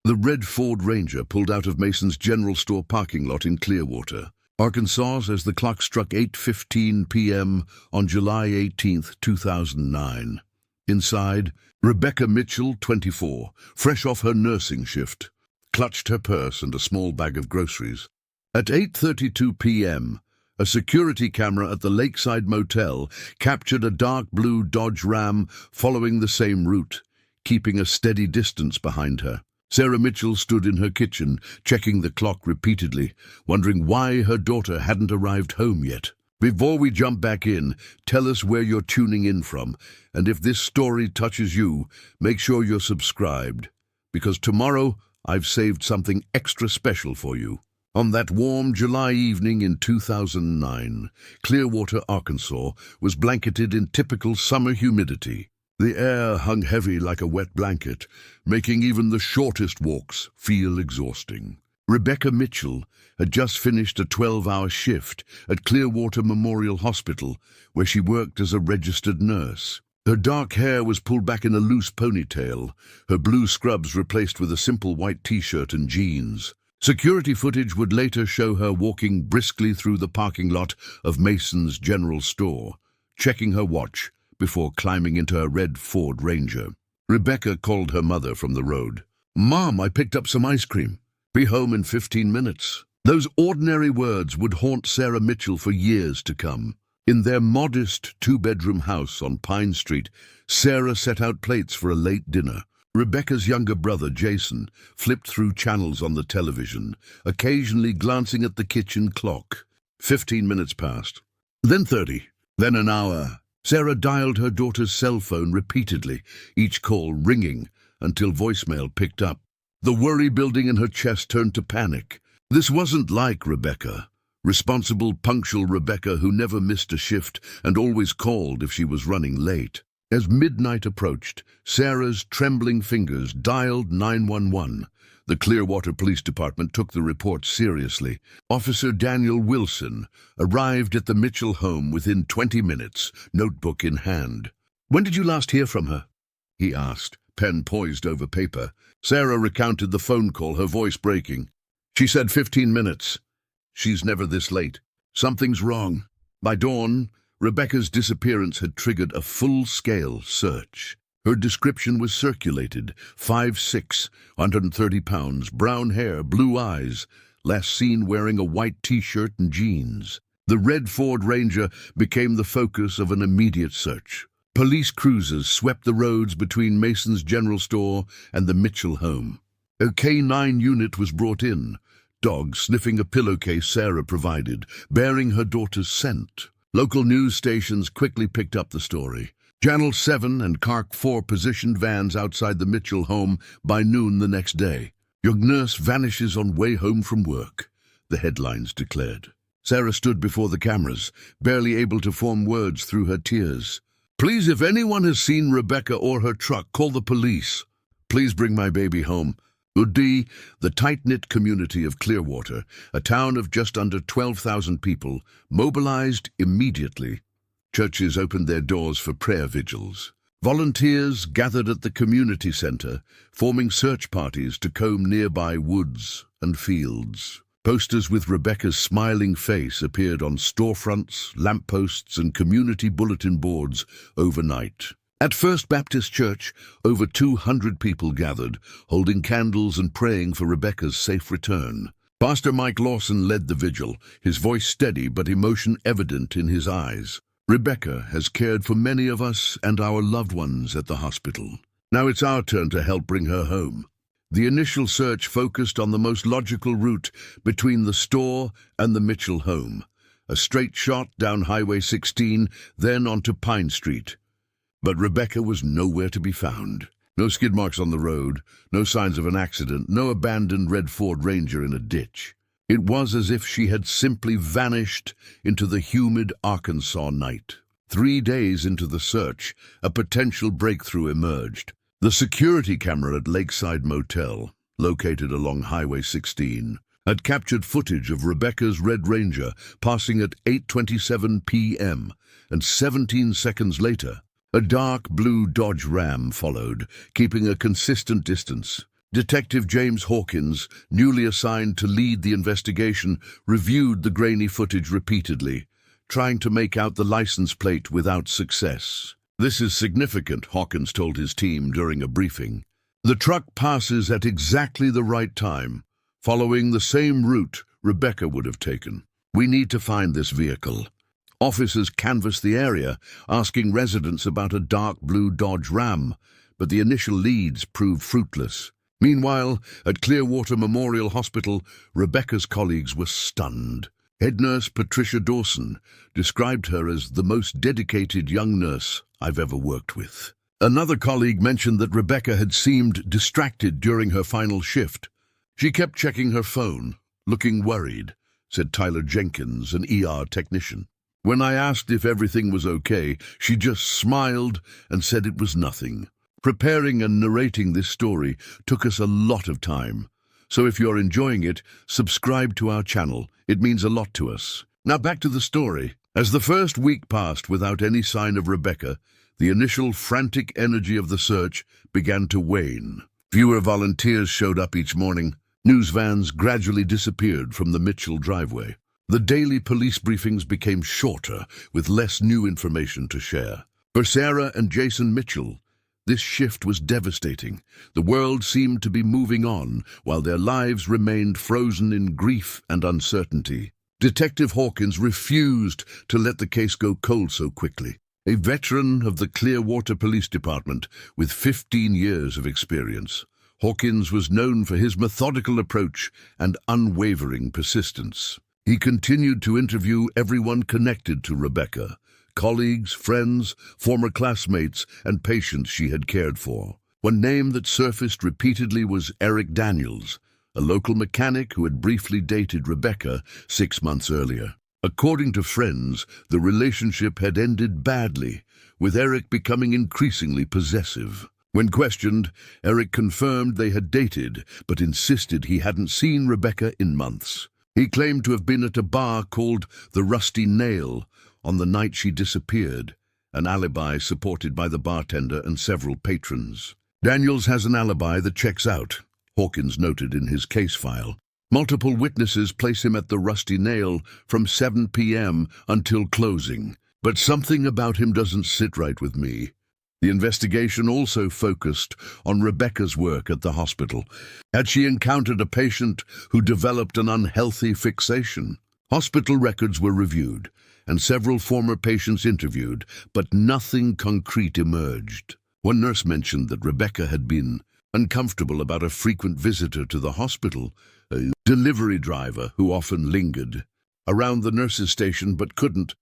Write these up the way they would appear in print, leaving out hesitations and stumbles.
The red Ford Ranger pulled out of Mason's General Store parking lot in Clearwater, Arkansas as the clock struck 8:15 p.m. on July 18, 2009. Inside, Rebecca Mitchell, 24, fresh off her nursing shift, clutched her purse and a small bag of groceries. At 8:32 p.m., a security camera at the Lakeside Motel captured a dark blue Dodge Ram following the same route, keeping a steady distance behind her. Sarah Mitchell stood in her kitchen, checking the clock repeatedly, wondering why her daughter hadn't arrived home yet. Before we jump back in, tell us where you're tuning in from, and if this story touches you, make sure you're subscribed, because tomorrow I've saved something extra special for you. On that warm July evening in 2009, Clearwater, Arkansas, was blanketed in typical summer humidity. The air hung heavy like a wet blanket, making even the shortest walks feel exhausting. Rebecca Mitchell had just finished a 12-hour shift at Clearwater Memorial Hospital, where she worked as a registered nurse. Her dark hair was pulled back in a loose ponytail, her blue scrubs replaced with a simple white t-shirt and jeans. Security footage would later show her walking briskly through the parking lot of Mason's General Store, checking her watch before climbing into her red Ford Ranger. Rebecca called her mother from the road. "Mom, I picked up some ice cream. Be home in 15 minutes. Those ordinary words would haunt Sarah Mitchell for years to come. In their modest two-bedroom house on Pine Street, Sarah set out plates for a late dinner. Rebecca's younger brother, Jason, flipped through channels on the television, occasionally glancing at the kitchen clock. 15 minutes passed. Then 30. Then an hour. Sarah dialed her daughter's cell phone repeatedly, each call ringing until voicemail picked up. The worry building in her chest turned to panic. This wasn't like Rebecca. Responsible, punctual Rebecca who never missed a shift and always called if she was running late. As midnight approached, Sarah's trembling fingers dialed 911. The Clearwater Police Department took the report seriously. Officer Daniel Wilson arrived at the Mitchell home within 20 minutes, notebook in hand. "When did you last hear from her?" he asked, pen poised over paper. Sarah recounted the phone call, her voice breaking. "She said 15 minutes. She's never this late. Something's wrong." By dawn, Rebecca's disappearance had triggered a full-scale search. Her description was circulated: 5'6", 130 pounds, brown hair, blue eyes, last seen wearing a white t-shirt and jeans. The red Ford Ranger became the focus of an immediate search. Police cruisers swept the roads between Mason's General Store and the Mitchell home. A K-9 unit was brought in, dog sniffing a pillowcase Sarah provided, bearing her daughter's scent. Local news stations quickly picked up the story. Channel 7 and Carc 4 positioned vans outside the Mitchell home by noon the next day. "Your nurse vanishes on way home from work," the headlines declared. Sarah stood before the cameras, barely able to form words through her tears. "Please, if anyone has seen Rebecca or her truck, call the police. Please bring my baby home." Udi, the tight-knit community of Clearwater, a town of just under 12,000 people, mobilized immediately. Churches opened their doors for prayer vigils. Volunteers gathered at the community center, forming search parties to comb nearby woods and fields. Posters with Rebecca's smiling face appeared on storefronts, lampposts, and community bulletin boards overnight. At First Baptist Church, over 200 people gathered, holding candles and praying for Rebecca's safe return. Pastor Mike Lawson led the vigil, his voice steady but emotion evident in his eyes. "Rebecca has cared for many of us and our loved ones at the hospital. Now it's our turn to help bring her home." The initial search focused on the most logical route between the store and the Mitchell home. A straight shot down Highway 16, then onto Pine Street. But Rebecca was nowhere to be found. No skid marks on the road, no signs of an accident, no abandoned red Ford Ranger in a ditch. It was as if she had simply vanished into the humid Arkansas night. 3 days into the search, a potential breakthrough emerged. The security camera at Lakeside Motel, located along Highway 16, had captured footage of Rebecca's Red Ranger passing at 8:27 p.m., and 17 seconds later, a dark blue Dodge Ram followed, keeping a consistent distance. Detective James Hawkins, newly assigned to lead the investigation, reviewed the grainy footage repeatedly, trying to make out the license plate without success. "This is significant," Hawkins told his team during a briefing. "The truck passes at exactly the right time, following the same route Rebecca would have taken. We need to find this vehicle." Officers canvassed the area, asking residents about a dark blue Dodge Ram, but the initial leads proved fruitless. Meanwhile, at Clearwater Memorial Hospital, Rebecca's colleagues were stunned. Head nurse Patricia Dawson described her as the most dedicated young nurse I've ever worked with. Another colleague mentioned that Rebecca had seemed distracted during her final shift. "She kept checking her phone, looking worried," said Tyler Jenkins, an ER technician. "When I asked if everything was okay, she just smiled and said it was nothing." Preparing and narrating this story took us a lot of time. So if you're enjoying it, subscribe to our channel. It means a lot to us. Now back to the story. As the first week passed without any sign of Rebecca, the initial frantic energy of the search began to wane. Fewer volunteers showed up each morning. News vans gradually disappeared from the Mitchell driveway. The daily police briefings became shorter, with less new information to share. For Sarah and Jason Mitchell, this shift was devastating. The world seemed to be moving on, while their lives remained frozen in grief and uncertainty. Detective Hawkins refused to let the case go cold so quickly. A veteran of the Clearwater Police Department with 15 years of experience, Hawkins was known for his methodical approach and unwavering persistence. He continued to interview everyone connected to Rebecca: colleagues, friends, former classmates, and patients she had cared for. One name that surfaced repeatedly was Eric Daniels, a local mechanic who had briefly dated Rebecca 6 months earlier. According to friends, the relationship had ended badly, with Eric becoming increasingly possessive. When questioned, Eric confirmed they had dated, but insisted he hadn't seen Rebecca in months. He claimed to have been at a bar called the Rusty Nail on the night she disappeared, an alibi supported by the bartender and several patrons. "Daniels has an alibi that checks out," Hawkins noted in his case file. "Multiple witnesses place him at the Rusty Nail from 7 p.m. until closing. But something about him doesn't sit right with me." The investigation also focused on Rebecca's work at the hospital. Had she encountered a patient who developed an unhealthy fixation? Hospital records were reviewed, and several former patients interviewed, but nothing concrete emerged. One nurse mentioned that Rebecca had been uncomfortable about a frequent visitor to the hospital, a delivery driver who often lingered around the nurse's station but couldn't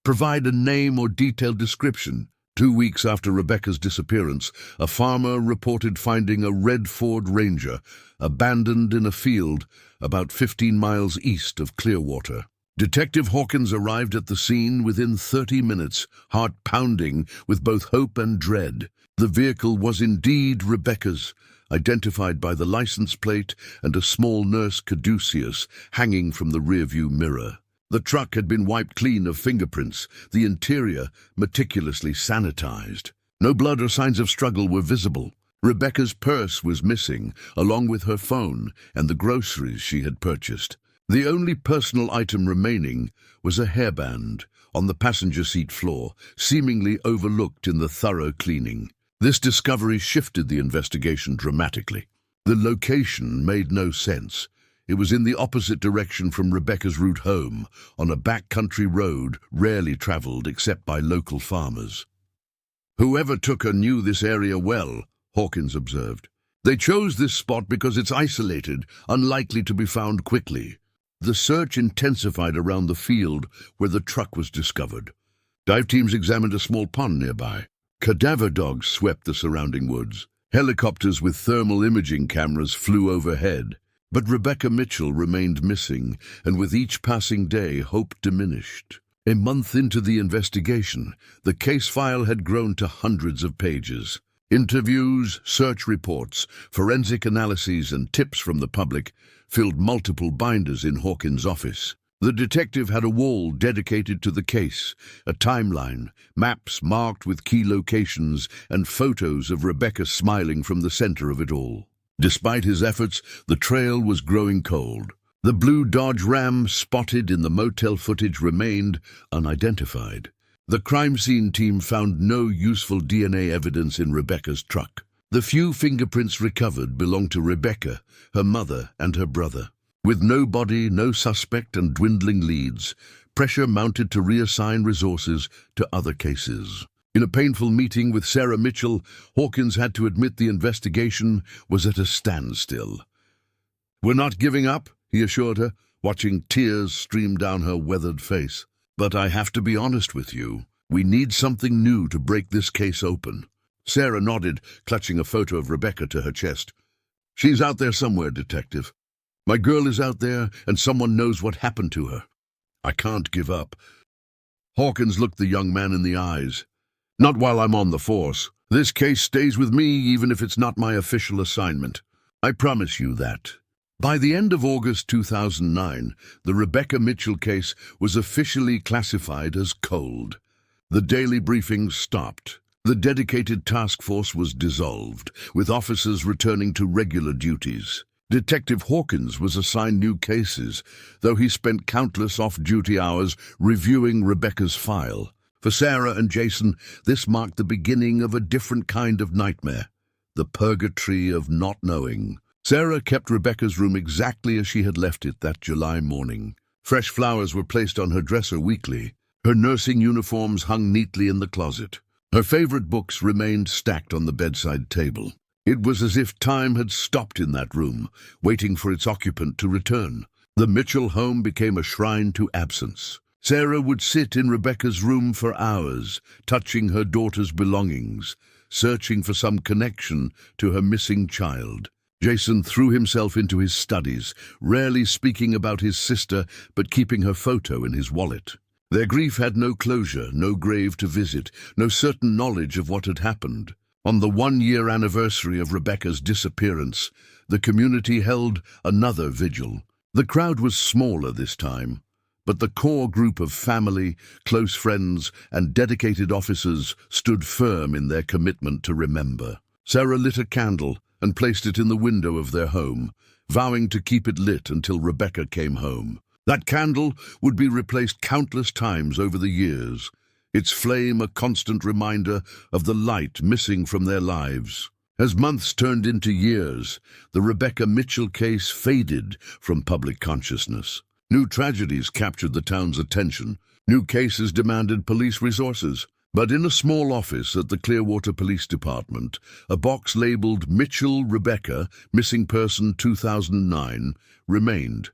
provide a name or detailed description. 2 weeks after Rebecca's disappearance, a farmer reported finding a red Ford Ranger abandoned in a field about 15 miles east of Clearwater. Detective Hawkins arrived at the scene within 30 minutes, heart pounding with both hope and dread. The vehicle was indeed Rebecca's, identified by the license plate and a small nurse caduceus hanging from the rearview mirror. The truck had been wiped clean of fingerprints, the interior meticulously sanitized. No blood or signs of struggle were visible. Rebecca's purse was missing, along with her phone and the groceries she had purchased. The only personal item remaining was a hairband on the passenger seat floor, seemingly overlooked in the thorough cleaning. This discovery shifted the investigation dramatically. The location made no sense. It was in the opposite direction from Rebecca's route home, on a backcountry road rarely traveled except by local farmers. "Whoever took her knew this area well," Hawkins observed. "They chose this spot because it's isolated, unlikely to be found quickly." The search intensified around the field where the truck was discovered. Dive teams examined a small pond nearby. Cadaver dogs swept the surrounding woods. Helicopters with thermal imaging cameras flew overhead. But Rebecca Mitchell remained missing, and with each passing day, hope diminished. A month into the investigation, the case file had grown to hundreds of pages. Interviews, search reports, forensic analyses, and tips from the public filled multiple binders in Hawkins' office. The detective had a wall dedicated to the case, a timeline, maps marked with key locations, and photos of Rebecca smiling from the center of it all. Despite his efforts, the trail was growing cold. The blue Dodge Ram spotted in the motel footage remained unidentified. The crime scene team found no useful DNA evidence in Rebecca's truck. The few fingerprints recovered belonged to Rebecca, her mother, and her brother. With no body, no suspect, and dwindling leads, pressure mounted to reassign resources to other cases. In a painful meeting with Sarah Mitchell, Hawkins had to admit the investigation was at a standstill. "We're not giving up," he assured her, watching tears stream down her weathered face. "But I have to be honest with you. We need something new to break this case open." Sarah nodded, clutching a photo of Rebecca to her chest. "She's out there somewhere, Detective. My girl is out there, and someone knows what happened to her. I can't give up." Hawkins looked the young man in the eyes. "Not while I'm on the force. This case stays with me even if it's not my official assignment. I promise you that." By the end of August 2009, the Rebecca Mitchell case was officially classified as cold. The daily briefings stopped. The dedicated task force was dissolved, with officers returning to regular duties. Detective Hawkins was assigned new cases, though he spent countless off-duty hours reviewing Rebecca's file. For Sarah and Jason, this marked the beginning of a different kind of nightmare, the purgatory of not knowing. Sarah kept Rebecca's room exactly as she had left it that July morning. Fresh flowers were placed on her dresser weekly. Her nursing uniforms hung neatly in the closet. Her favorite books remained stacked on the bedside table. It was as if time had stopped in that room, waiting for its occupant to return. The Mitchell home became a shrine to absence. Sarah would sit in Rebecca's room for hours, touching her daughter's belongings, searching for some connection to her missing child. Jason threw himself into his studies, rarely speaking about his sister, but keeping her photo in his wallet. Their grief had no closure, no grave to visit, no certain knowledge of what had happened. On the one-year anniversary of Rebecca's disappearance, the community held another vigil. The crowd was smaller this time, but the core group of family, close friends, and dedicated officers stood firm in their commitment to remember. Sarah lit a candle and placed it in the window of their home, vowing to keep it lit until Rebecca came home. That candle would be replaced countless times over the years, its flame a constant reminder of the light missing from their lives. As months turned into years, the Rebecca Mitchell case faded from public consciousness. New tragedies captured the town's attention. New cases demanded police resources. But in a small office at the Clearwater Police Department, a box labeled Mitchell Rebecca, Missing Person 2009, remained,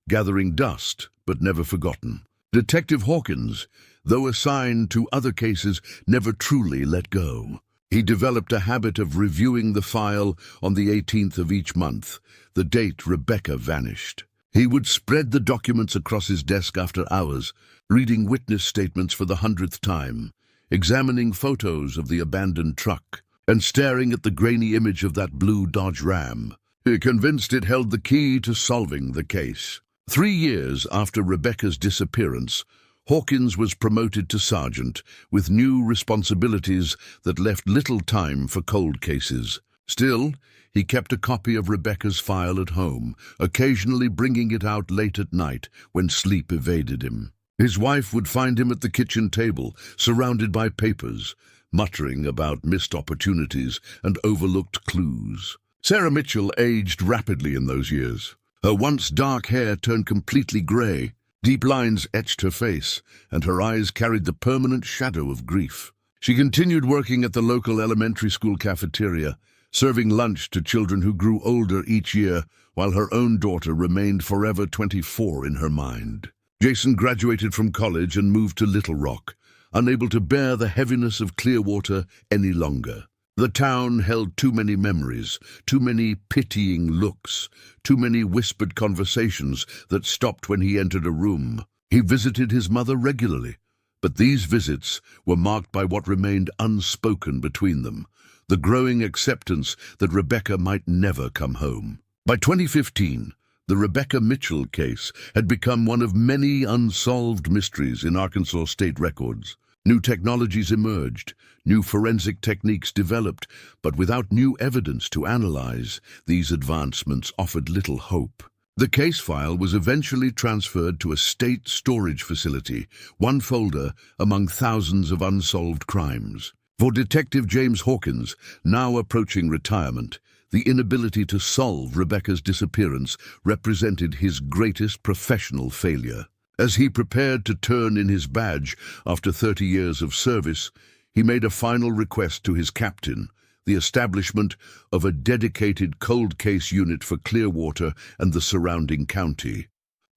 gathering dust but never forgotten. Detective Hawkins, though assigned to other cases, never truly let go. He developed a habit of reviewing the file on the 18th of each month, the date Rebecca vanished. He would spread the documents across his desk after hours, reading witness statements for the 100th time, examining photos of the abandoned truck, and staring at the grainy image of that blue Dodge Ram, convinced it held the key to solving the case. 3 years after Rebecca's disappearance, Hawkins was promoted to sergeant, with new responsibilities that left little time for cold cases. Still, he kept a copy of Rebecca's file at home, occasionally bringing it out late at night when sleep evaded him. His wife would find him at the kitchen table, surrounded by papers, muttering about missed opportunities and overlooked clues. Sarah Mitchell aged rapidly in those years. Her once dark hair turned completely gray. Deep lines etched her face, and her eyes carried the permanent shadow of grief. She continued working at the local elementary school cafeteria, serving lunch to children who grew older each year, while her own daughter remained forever 24 in her mind. Jason graduated from college and moved to Little Rock, unable to bear the heaviness of Clearwater any longer. The town held too many memories, too many pitying looks, too many whispered conversations that stopped when he entered a room. He visited his mother regularly, but these visits were marked by what remained unspoken between them, the growing acceptance that Rebecca might never come home. By 2015, the Rebecca Mitchell case had become one of many unsolved mysteries in Arkansas state records. New technologies emerged, new forensic techniques developed, but without new evidence to analyze, these advancements offered little hope. The case file was eventually transferred to a state storage facility, one folder among thousands of unsolved crimes. For Detective James Hawkins, now approaching retirement, the inability to solve Rebecca's disappearance represented his greatest professional failure. As he prepared to turn in his badge after 30 years of service, he made a final request to his captain, the establishment of a dedicated cold case unit for Clearwater and the surrounding county.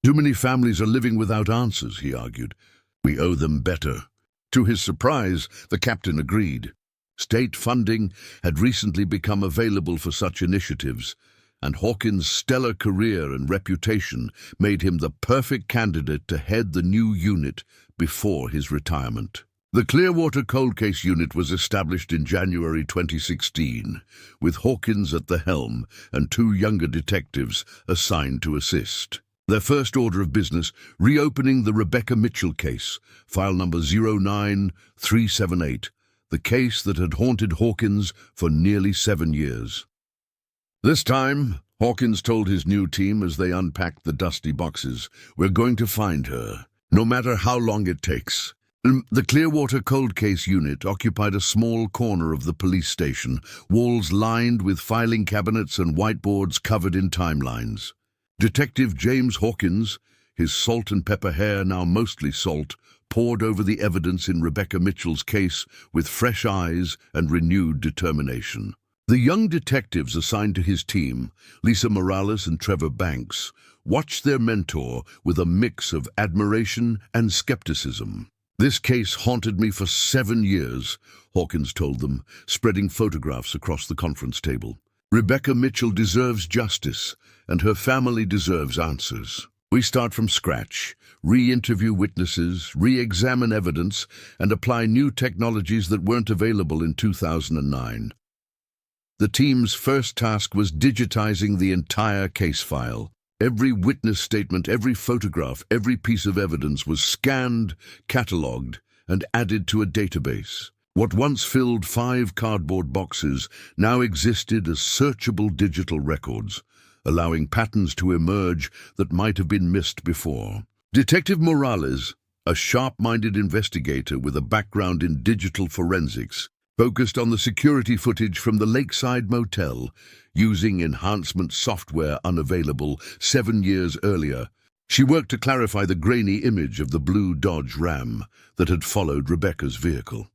Too many families are living without answers, he argued. We owe them better. To his surprise, the captain agreed. State funding had recently become available for such initiatives, and Hawkins' stellar career and reputation made him the perfect candidate to head the new unit before his retirement. The Clearwater Cold Case Unit was established in January 2016, with Hawkins at the helm and 2 younger detectives assigned to assist. Their first order of business, reopening the Rebecca Mitchell case, file number 09378, the case that had haunted Hawkins for nearly 7 years. This time, Hawkins told his new team as they unpacked the dusty boxes, we're going to find her, no matter how long it takes. The Clearwater Cold Case Unit occupied a small corner of the police station, walls lined with filing cabinets and whiteboards covered in timelines. Detective James Hawkins, his salt and pepper hair now mostly salt, pored over the evidence in Rebecca Mitchell's case with fresh eyes and renewed determination. The young detectives assigned to his team, Lisa Morales and Trevor Banks, watched their mentor with a mix of admiration and skepticism. This case haunted me for 7 years, Hawkins told them, spreading photographs across the conference table. Rebecca Mitchell deserves justice, and her family deserves answers. We start from scratch, re-interview witnesses, re-examine evidence, and apply new technologies that weren't available in 2009. The team's first task was digitizing the entire case file. Every witness statement, every photograph, every piece of evidence was scanned, catalogued, and added to a database. What once filled 5 cardboard boxes now existed as searchable digital records, allowing patterns to emerge that might have been missed before. Detective Morales, a sharp-minded investigator with a background in digital forensics, focused on the security footage from the Lakeside Motel, using enhancement software unavailable 7 years earlier. She worked to clarify the grainy image of the blue Dodge Ram that had followed Rebecca's vehicle.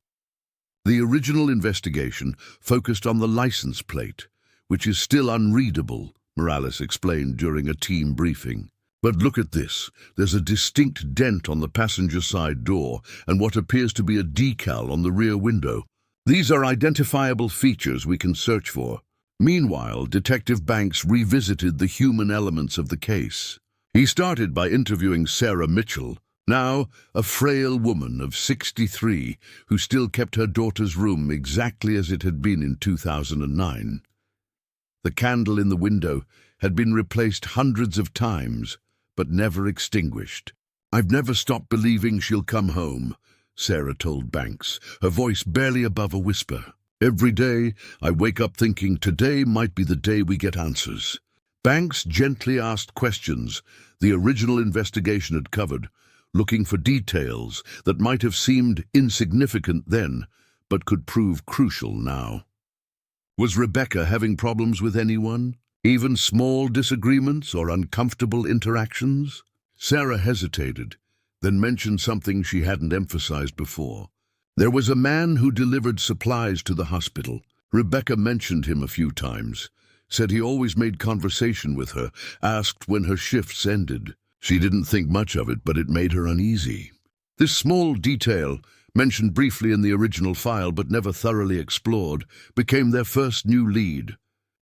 The original investigation focused on the license plate, which is still unreadable, Morales explained during a team briefing. But look at this. There's a distinct dent on the passenger side door and what appears to be a decal on the rear window. These are identifiable features we can search for. Meanwhile, Detective Banks revisited the human elements of the case. He started by interviewing Sarah Mitchell, now a frail woman of 63 who still kept her daughter's room exactly as it had been in 2009. The candle in the window had been replaced hundreds of times, but never extinguished. I've never stopped believing she'll come home, Sarah told Banks, her voice barely above a whisper. Every day, I wake up thinking today might be the day we get answers. Banks gently asked questions the original investigation had covered, looking for details that might have seemed insignificant then, but could prove crucial now. Was Rebecca having problems with anyone? Even small disagreements or uncomfortable interactions? Sarah hesitated, then mentioned something she hadn't emphasized before. There was a man who delivered supplies to the hospital. Rebecca mentioned him a few times, said he always made conversation with her, asked when her shifts ended. She didn't think much of it, but it made her uneasy. This small detail, mentioned briefly in the original file but never thoroughly explored, became their first new lead.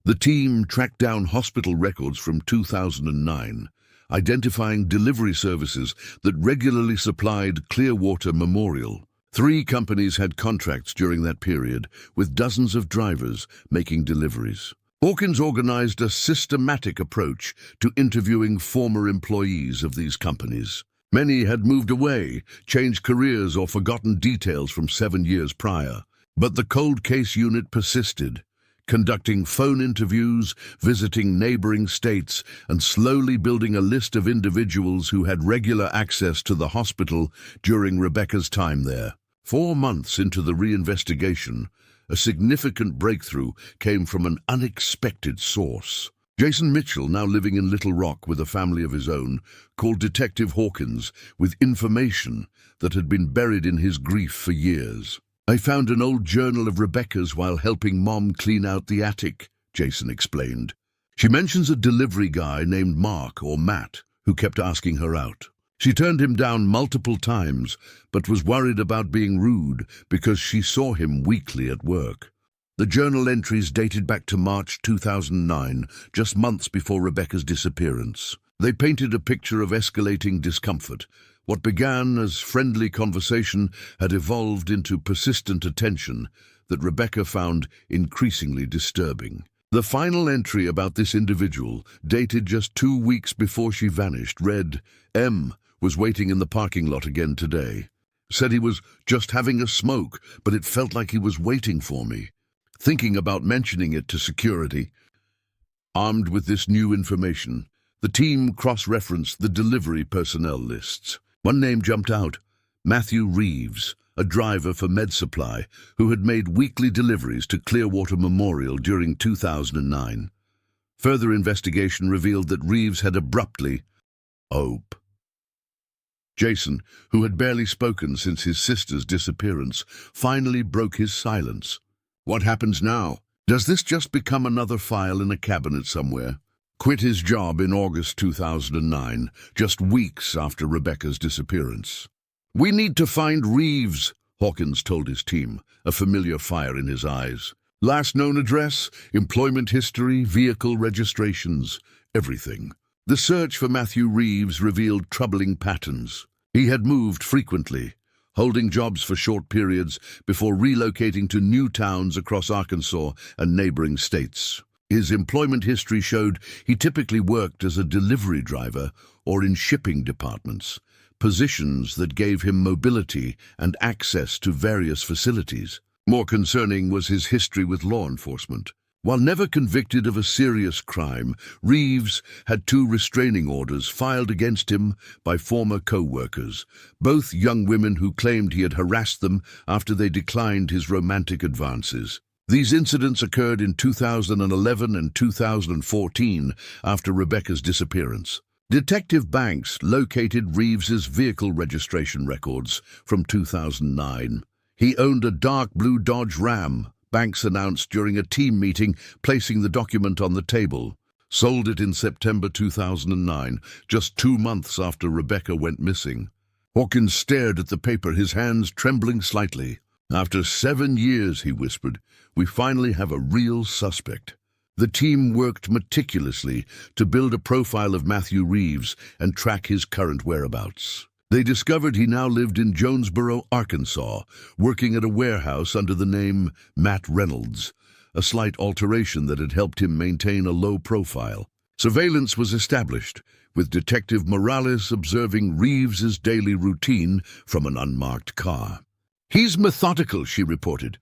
The team tracked down hospital records from 2009, identifying delivery services that regularly supplied Clearwater Memorial. 3 companies had contracts during that period, with dozens of drivers making deliveries. Hawkins organized a systematic approach to interviewing former employees of these companies. Many had moved away, changed careers, or forgotten details from 7 years prior. But the cold case unit persisted, conducting phone interviews, visiting neighboring states, and slowly building a list of individuals who had regular access to the hospital during Rebecca's time there. 4 months into the reinvestigation, a significant breakthrough came from an unexpected source. Jason Mitchell, now living in Little Rock with a family of his own, called Detective Hawkins with information that had been buried in his grief for years. "I found an old journal of Rebecca's while helping Mom clean out the attic," Jason explained. "She mentions a delivery guy named Mark or Matt who kept asking her out. She turned him down multiple times, but was worried about being rude because she saw him weekly at work." The journal entries dated back to March 2009, just months before Rebecca's disappearance. They painted a picture of escalating discomfort. What began as friendly conversation had evolved into persistent attention that Rebecca found increasingly disturbing. The final entry about this individual, dated just 2 weeks before she vanished, read, "M was waiting in the parking lot again today. Said he was just having a smoke, but it felt like he was waiting for me. Thinking about mentioning it to security." Armed with this new information, the team cross-referenced the delivery personnel lists. One name jumped out: Matthew Reeves, a driver for Med Supply, who had made weekly deliveries to Clearwater Memorial during 2009. Further investigation revealed that Reeves had abruptly oped. Jason, who had barely spoken since his sister's disappearance, finally broke his silence. "What happens now? Does this just become another file in a cabinet somewhere?" Quit his job in August 2009, just weeks after Rebecca's disappearance. "We need to find Reeves," Hawkins told his team, a familiar fire in his eyes. "Last known address, employment history, vehicle registrations, everything." The search for Matthew Reeves revealed troubling patterns. He had moved frequently, holding jobs for short periods before relocating to new towns across Arkansas and neighboring states. His employment history showed he typically worked as a delivery driver or in shipping departments, positions that gave him mobility and access to various facilities. More concerning was his history with law enforcement. While never convicted of a serious crime, Reeves had 2 restraining orders filed against him by former co-workers, both young women who claimed he had harassed them after they declined his romantic advances. These incidents occurred in 2011 and 2014 after Rebecca's disappearance. Detective Banks located Reeves's vehicle registration records from 2009. He owned a dark blue Dodge Ram, Banks announced during a team meeting, placing the document on the table. Sold it in September 2009, just 2 months after Rebecca went missing. Hawkins stared at the paper, his hands trembling slightly. "After 7 years," he whispered, "we finally have a real suspect." The team worked meticulously to build a profile of Matthew Reeves and track his current whereabouts. They discovered he now lived in Jonesboro, Arkansas, working at a warehouse under the name Matt Reynolds, a slight alteration that had helped him maintain a low profile. Surveillance was established, with Detective Morales observing Reeves's daily routine from an unmarked car. "He's methodical," she reported.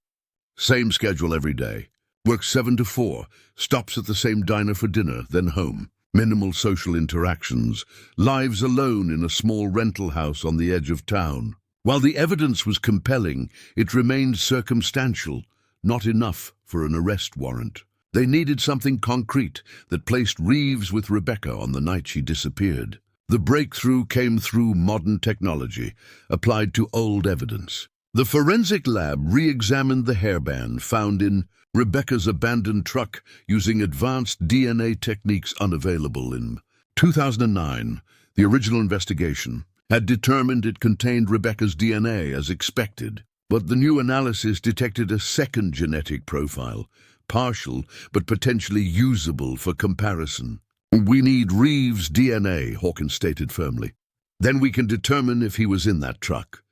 "Same schedule every day. Works 7 to 4, stops at the same diner for dinner, then home. Minimal social interactions, lives alone in a small rental house on the edge of town." While the evidence was compelling, it remained circumstantial, not enough for an arrest warrant. They needed something concrete that placed Reeves with Rebecca on the night she disappeared. The breakthrough came through modern technology, applied to old evidence. The forensic lab re-examined the hairband found in Rebecca's abandoned truck using advanced DNA techniques unavailable in 2009. The original investigation had determined it contained Rebecca's DNA as expected, but the new analysis detected a second genetic profile, partial but potentially usable for comparison. "We need Reeves' DNA," Hawkins stated firmly. "Then we can determine if he was in that truck."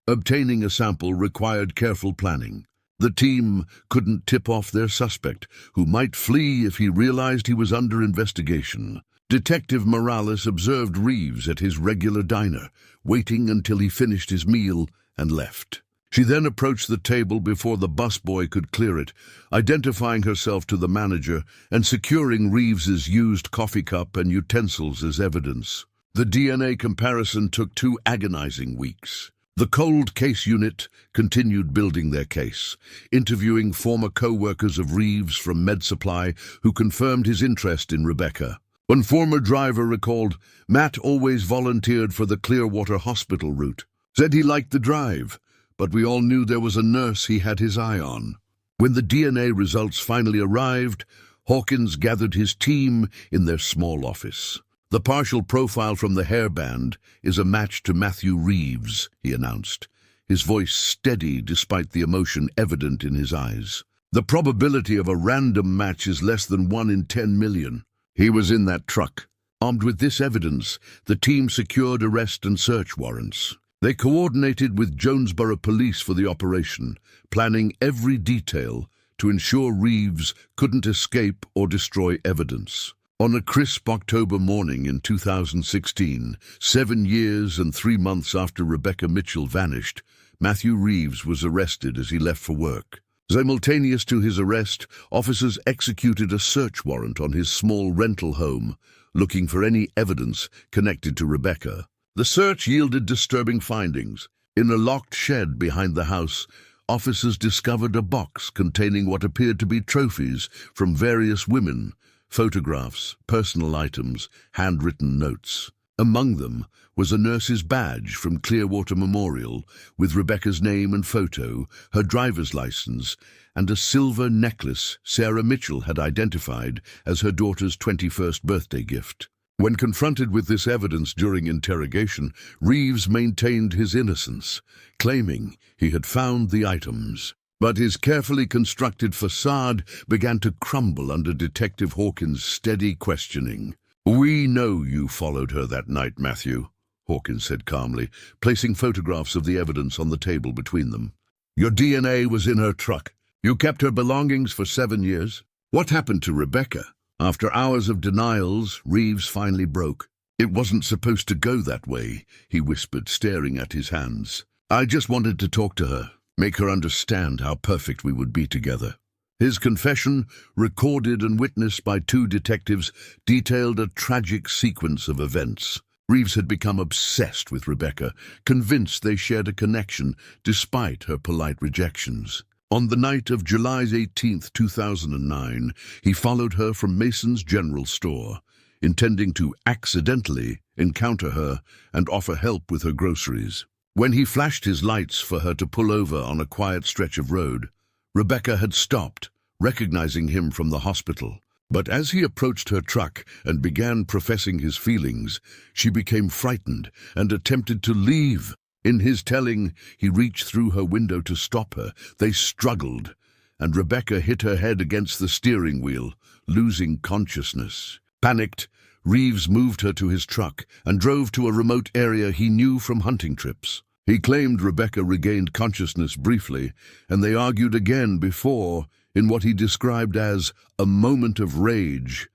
Obtaining a sample required careful planning. The team couldn't tip off their suspect, who might flee if he realized he was under investigation. Detective Morales observed Reeves at his regular diner, waiting until he finished his meal and left. She then approached the table before the busboy could clear it, identifying herself to the manager and securing Reeves's used coffee cup and utensils as evidence. The DNA comparison took 2 agonizing weeks. The cold case unit continued building their case, interviewing former co-workers of Reeves from Med Supply who confirmed his interest in Rebecca. One former driver recalled, Matt always volunteered for the Clearwater Hospital route. Said he liked the drive, but we all knew there was a nurse he had his eye on. When the DNA results finally arrived, Hawkins gathered his team in their small office. The partial profile from the hairband is a match to Matthew Reeves, he announced, his voice steady despite the emotion evident in his eyes. The probability of a random match is less than 1 in 10 million. He was in that truck. Armed with this evidence, the team secured arrest and search warrants. They coordinated with Jonesboro Police for the operation, planning every detail to ensure Reeves couldn't escape or destroy evidence. On a crisp October morning in 2016, 7 years and 3 months after Rebecca Mitchell vanished, Matthew Reeves was arrested as he left for work. Simultaneous to his arrest, officers executed a search warrant on his small rental home, looking for any evidence connected to Rebecca. The search yielded disturbing findings. In a locked shed behind the house, officers discovered a box containing what appeared to be trophies from various women, photographs, personal items, handwritten notes. Among them was a nurse's badge from Clearwater Memorial with Rebecca's name and photo, her driver's license, and a silver necklace Sarah Mitchell had identified as her daughter's 21st birthday gift. When confronted with this evidence during interrogation, Reeves maintained his innocence, claiming he had found the items. But his carefully constructed facade began to crumble under Detective Hawkins' steady questioning. "We know you followed her that night, Matthew," Hawkins said calmly, placing photographs of the evidence on the table between them. "Your DNA was in her truck. You kept her belongings for 7 years. What happened to Rebecca?" After hours of denials, Reeves finally broke. "It wasn't supposed to go that way," he whispered, staring at his hands. "I just wanted to talk to her, make her understand how perfect we would be together." His confession, recorded and witnessed by 2 detectives, detailed a tragic sequence of events. Reeves had become obsessed with Rebecca, convinced they shared a connection despite her polite rejections. On the night of July 18, 2009, he followed her from Mason's General Store, intending to accidentally encounter her and offer help with her groceries. When he flashed his lights for her to pull over on a quiet stretch of road, Rebecca had stopped, recognizing him from the hospital. But as he approached her truck and began professing his feelings, she became frightened and attempted to leave. In his telling, he reached through her window to stop her. They struggled, and Rebecca hit her head against the steering wheel, losing consciousness. Panicked, Reeves moved her to his truck and drove to a remote area he knew from hunting trips. He claimed Rebecca regained consciousness briefly, and they argued again before, in what he described as a moment of rage,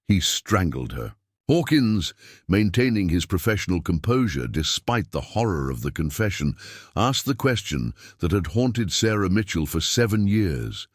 he strangled her. Hawkins, maintaining his professional composure despite the horror of the confession, asked the question that had haunted Sarah Mitchell for 7 years.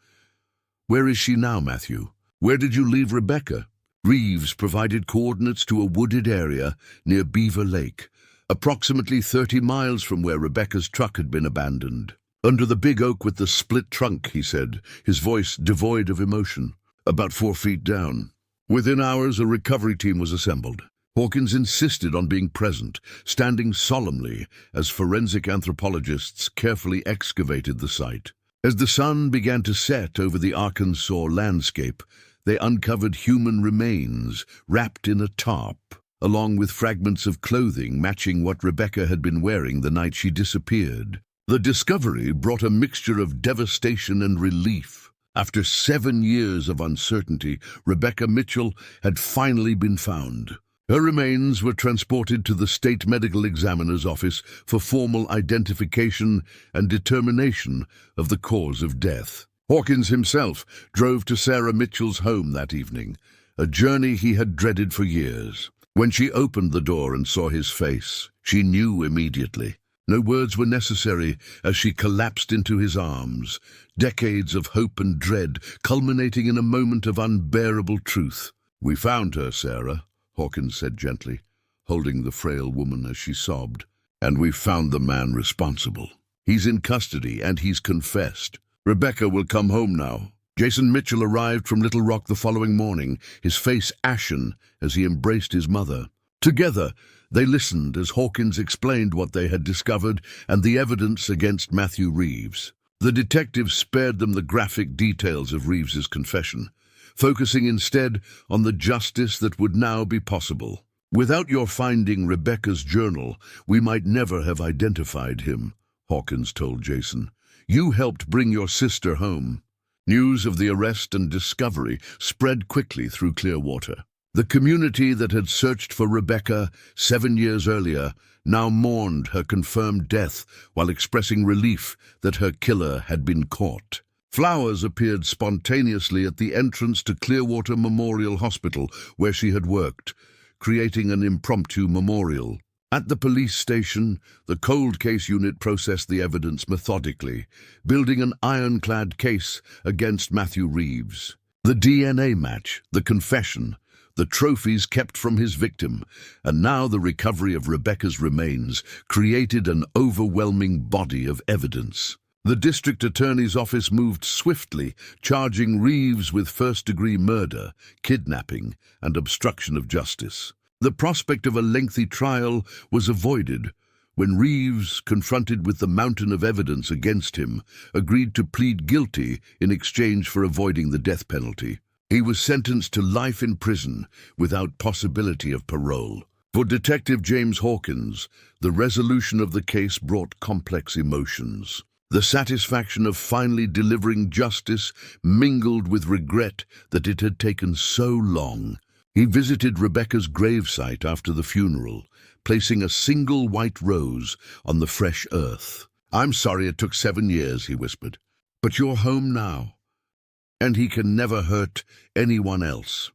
"Where is she now, Matthew? Where did you leave Rebecca?" Reeves provided coordinates to a wooded area near Beaver Lake, approximately 30 miles from where Rebecca's truck had been abandoned. "Under the big oak with the split trunk," he said, his voice devoid of emotion. "About 4 feet down." Within hours, a recovery team was assembled. Hawkins insisted on being present, standing solemnly as forensic anthropologists carefully excavated the site. As the sun began to set over the Arkansas landscape, they uncovered human remains wrapped in a tarp, along with fragments of clothing matching what Rebecca had been wearing the night she disappeared. The discovery brought a mixture of devastation and relief. After 7 years of uncertainty, Rebecca Mitchell had finally been found. Her remains were transported to the state medical examiner's office for formal identification and determination of the cause of death. Hawkins himself drove to Sarah Mitchell's home that evening, a journey he had dreaded for years. When she opened the door and saw his face, she knew immediately. No words were necessary as she collapsed into his arms, decades of hope and dread culminating in a moment of unbearable truth. "We found her, Sarah," Hawkins said gently, holding the frail woman as she sobbed. "And we found the man responsible. He's in custody and he's confessed. Rebecca will come home now." Jason Mitchell arrived from Little Rock the following morning, his face ashen as he embraced his mother. Together, they listened as Hawkins explained what they had discovered and the evidence against Matthew Reeves. The detective spared them the graphic details of Reeves's confession, focusing instead on the justice that would now be possible. "Without your finding Rebecca's journal, we might never have identified him," Hawkins told Jason. "You helped bring your sister home." News of the arrest and discovery spread quickly through Clearwater. The community that had searched for Rebecca 7 years earlier now mourned her confirmed death while expressing relief that her killer had been caught. Flowers appeared spontaneously at the entrance to Clearwater Memorial Hospital, where she had worked, creating an impromptu memorial. At the police station, the cold case unit processed the evidence methodically, building an ironclad case against Matthew Reeves. The DNA match, the confession, the trophies kept from his victim, and now the recovery of Rebecca's remains created an overwhelming body of evidence. The district attorney's office moved swiftly, charging Reeves with first-degree murder, kidnapping, and obstruction of justice. The prospect of a lengthy trial was avoided when Reeves, confronted with the mountain of evidence against him, agreed to plead guilty in exchange for avoiding the death penalty. He was sentenced to life in prison without possibility of parole. For Detective James Hawkins, the resolution of the case brought complex emotions. The satisfaction of finally delivering justice mingled with regret that it had taken so long. He visited Rebecca's gravesite after the funeral, placing a single white rose on the fresh earth. "I'm sorry it took 7 years," he whispered, "but you're home now, and he can never hurt anyone else."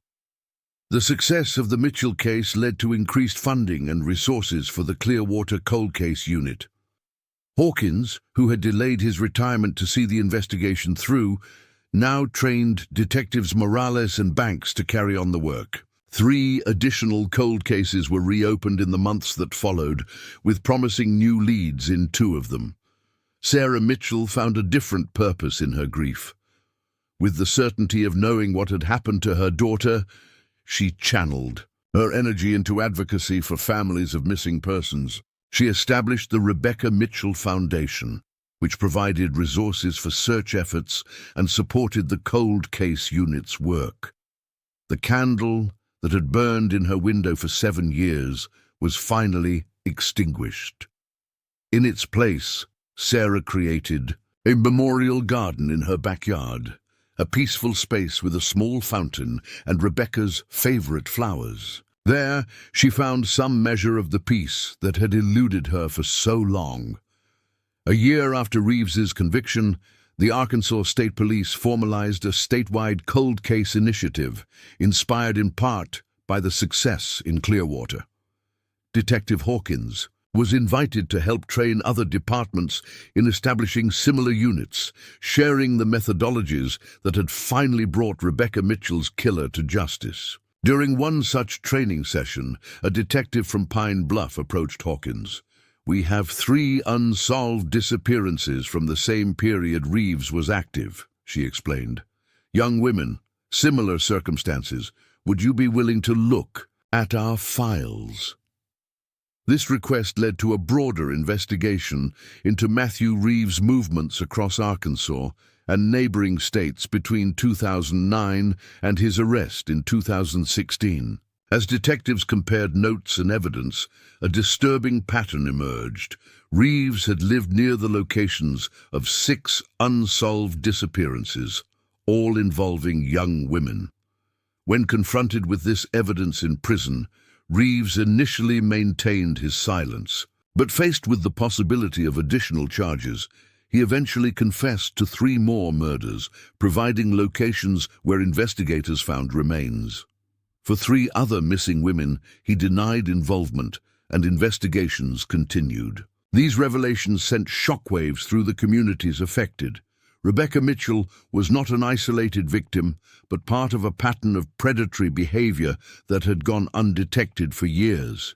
The success of the Mitchell case led to increased funding and resources for the Clearwater Cold Case Unit. Hawkins, who had delayed his retirement to see the investigation through, now trained detectives Morales and Banks to carry on the work. 3 additional cold cases were reopened in the months that followed, with promising new leads in 2 of them. Sarah Mitchell found a different purpose in her grief. With the certainty of knowing what had happened to her daughter, she channeled her energy into advocacy for families of missing persons. She established the Rebecca Mitchell Foundation, which provided resources for search efforts and supported the cold case unit's work. The candle that had burned in her window for 7 years was finally extinguished. In its place, Sarah created a memorial garden in her backyard, a peaceful space with a small fountain and Rebecca's favorite flowers. There, she found some measure of the peace that had eluded her for so long. A year after Reeves's conviction, the Arkansas State Police formalized a statewide cold case initiative, inspired in part by the success in Clearwater. Detective Hawkins was invited to help train other departments in establishing similar units, sharing the methodologies that had finally brought Rebecca Mitchell's killer to justice. During one such training session, a detective from Pine Bluff approached Hawkins. "We have 3 unsolved disappearances from the same period Reeves was active," she explained. "Young women, similar circumstances. Would you be willing to look at our files?" This request led to a broader investigation into Matthew Reeves' movements across Arkansas and neighboring states between 2009 and his arrest in 2016. As detectives compared notes and evidence, a disturbing pattern emerged. Reeves had lived near the locations of 6 unsolved disappearances, all involving young women. When confronted with this evidence in prison, Reeves initially maintained his silence, but faced with the possibility of additional charges, he eventually confessed to 3 more murders, providing locations where investigators found remains. For 3 other missing women, he denied involvement, and investigations continued. These revelations sent shockwaves through the communities affected. Rebecca Mitchell was not an isolated victim, but part of a pattern of predatory behavior that had gone undetected for years.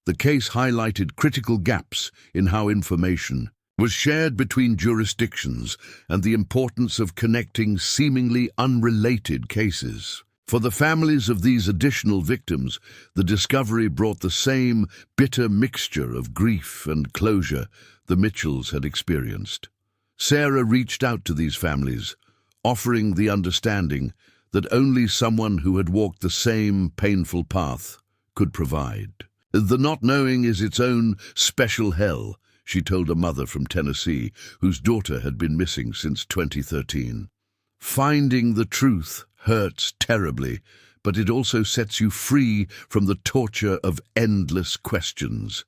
The case highlighted critical gaps in how information was shared between jurisdictions and the importance of connecting seemingly unrelated cases. For the families of these additional victims, the discovery brought the same bitter mixture of grief and closure the Mitchells had experienced. Sarah reached out to these families, offering the understanding that only someone who had walked the same painful path could provide. "The not knowing is its own special hell," she told a mother from Tennessee whose daughter had been missing since 2013. "Finding the truth hurts terribly, but it also sets you free from the torture of endless questions."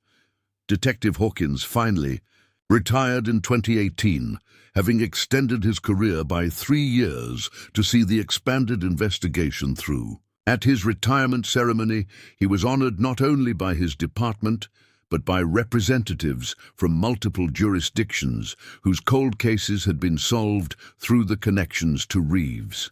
Detective Hawkins finally retired in 2018, having extended his career by 3 years to see the expanded investigation through. At his retirement ceremony, he was honored not only by his department, but by representatives from multiple jurisdictions whose cold cases had been solved through the connections to Reeves.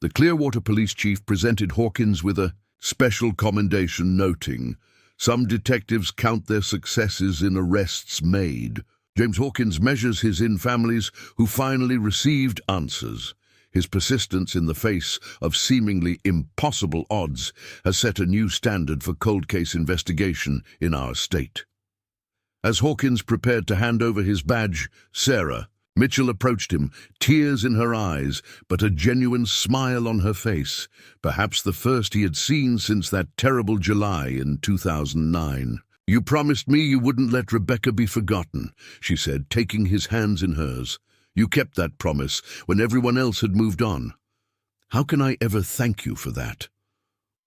The Clearwater police chief presented Hawkins with a special commendation, noting, "Some detectives count their successes in arrests made. James Hawkins measures his in families who finally received answers. His persistence in the face of seemingly impossible odds has set a new standard for cold case investigation in our state." As Hawkins prepared to hand over his badge, Sarah Mitchell approached him, tears in her eyes, but a genuine smile on her face, perhaps the first he had seen since that terrible July in 2009. "You promised me you wouldn't let Rebecca be forgotten," she said, taking his hands in hers. "You kept that promise when everyone else had moved on. How can I ever thank you for that?"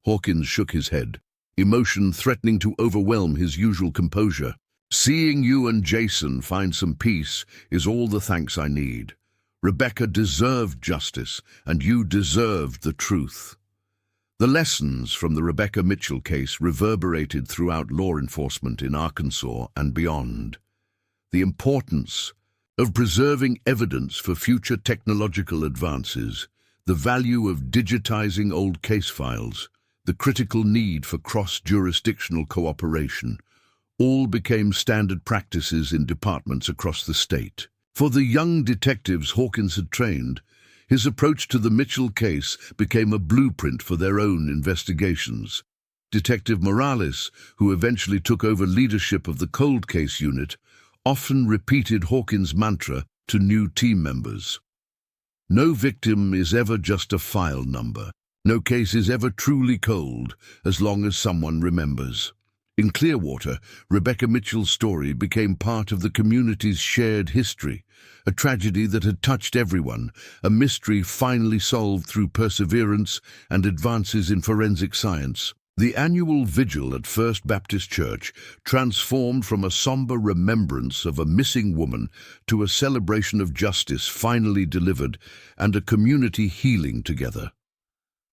Hawkins shook his head, emotion threatening to overwhelm his usual composure. "Seeing you and Jason find some peace is all the thanks I need. Rebecca deserved justice, and you deserved the truth." The lessons from the Rebecca Mitchell case reverberated throughout law enforcement in Arkansas and beyond. The importance of preserving evidence for future technological advances, the value of digitizing old case files, the critical need for cross-jurisdictional cooperation, all became standard practices in departments across the state. For the young detectives Hawkins had trained, his approach to the Mitchell case became a blueprint for their own investigations. Detective Morales, who eventually took over leadership of the cold case unit, often repeated Hawkins' mantra to new team members. "No victim is ever just a file number. No case is ever truly cold as long as someone remembers." In Clearwater, Rebecca Mitchell's story became part of the community's shared history, a tragedy that had touched everyone, a mystery finally solved through perseverance and advances in forensic science. The annual vigil at First Baptist Church transformed from a somber remembrance of a missing woman to a celebration of justice finally delivered and a community healing together.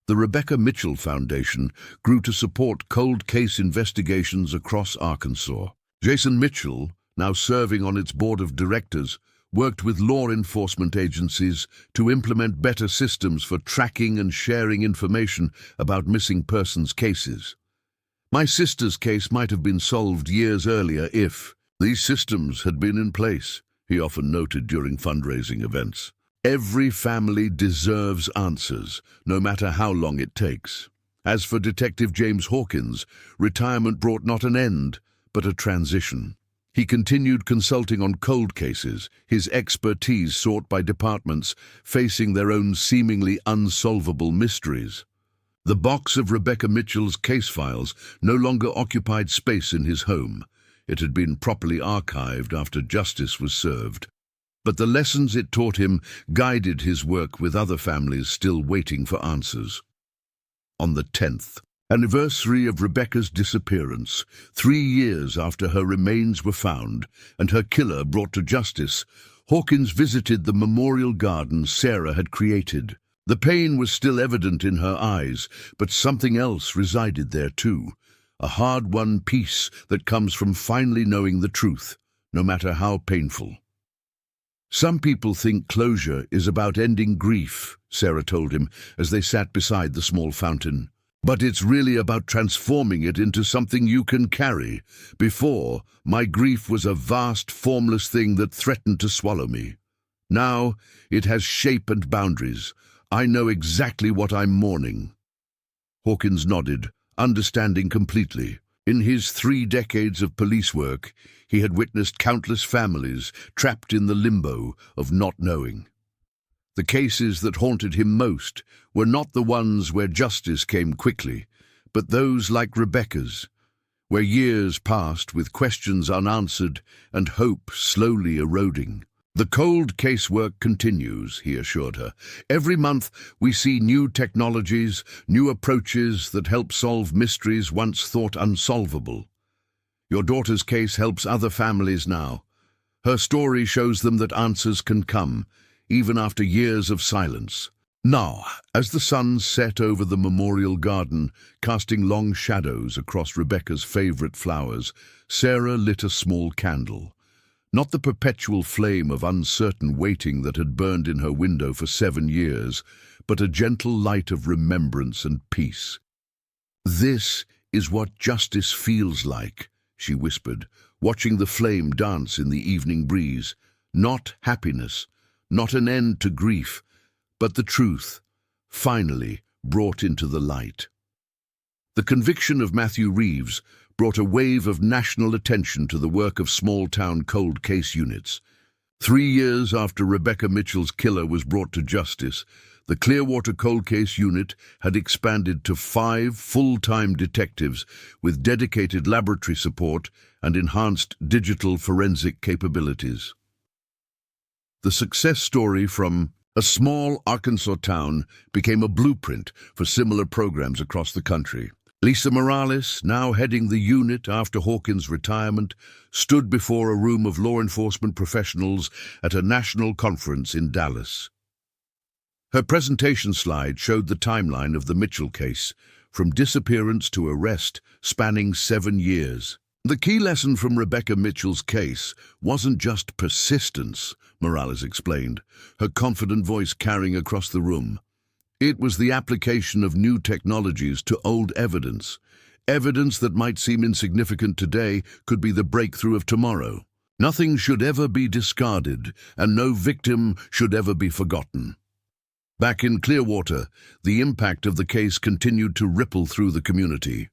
The Rebecca Mitchell Foundation grew to support cold case investigations across Arkansas. Jason Mitchell, now serving on its board of directors, worked with law enforcement agencies to implement better systems for tracking and sharing information about missing persons cases. "My sister's case might have been solved years earlier if these systems had been in place," he often noted during fundraising events. Every family deserves answers, no matter how long it takes. As for Detective James Hawkins, retirement brought not an end, but a transition. He continued consulting on cold cases, his expertise sought by departments facing their own seemingly unsolvable mysteries. The box of Rebecca Mitchell's case files no longer occupied space in his home. It had been properly archived after justice was served. But the lessons it taught him guided his work with other families still waiting for answers. On the 10th anniversary of Rebecca's disappearance, 3 years after her remains were found and her killer brought to justice, Hawkins visited the memorial garden Sarah had created. The pain was still evident in her eyes, but something else resided there too. A hard-won peace that comes from finally knowing the truth, no matter how painful. Some people think closure is about ending grief, Sarah told him as they sat beside the small fountain. But it's really about transforming it into something you can carry. Before, my grief was a vast, formless thing that threatened to swallow me. Now, it has shape and boundaries. I know exactly what I'm mourning. Hawkins nodded, understanding completely. In his 3 decades of police work, he had witnessed countless families trapped in the limbo of not knowing. The cases that haunted him most were not the ones where justice came quickly, but those like Rebecca's, where years passed with questions unanswered and hope slowly eroding. The cold case work continues, he assured her. Every month we see new technologies, new approaches that help solve mysteries once thought unsolvable. Your daughter's case helps other families now. Her story shows them that answers can come, even after years of silence. Now, as the sun set over the memorial garden, casting long shadows across Rebecca's favorite flowers, Sarah lit a small candle. Not the perpetual flame of uncertain waiting that had burned in her window for 7 years, but a gentle light of remembrance and peace. "This is what justice feels like," she whispered, watching the flame dance in the evening breeze. "Not happiness, not an end to grief, but the truth, finally brought into the light." The conviction of Matthew Reeves brought a wave of national attention to the work of small-town cold case units. 3 years after Rebecca Mitchell's killer was brought to justice, the Clearwater Cold Case Unit had expanded to 5 full-time detectives with dedicated laboratory support and enhanced digital forensic capabilities. The success story from a small Arkansas town became a blueprint for similar programs across the country. Lisa Morales, now heading the unit after Hawkins' retirement, stood before a room of law enforcement professionals at a national conference in Dallas. Her presentation slide showed the timeline of the Mitchell case, from disappearance to arrest, spanning 7 years. The key lesson from Rebecca Mitchell's case wasn't just persistence, Morales explained, her confident voice carrying across the room. It was the application of new technologies to old evidence. Evidence that might seem insignificant today could be the breakthrough of tomorrow. Nothing should ever be discarded, and no victim should ever be forgotten. Back in Clearwater, the impact of the case continued to ripple through the community.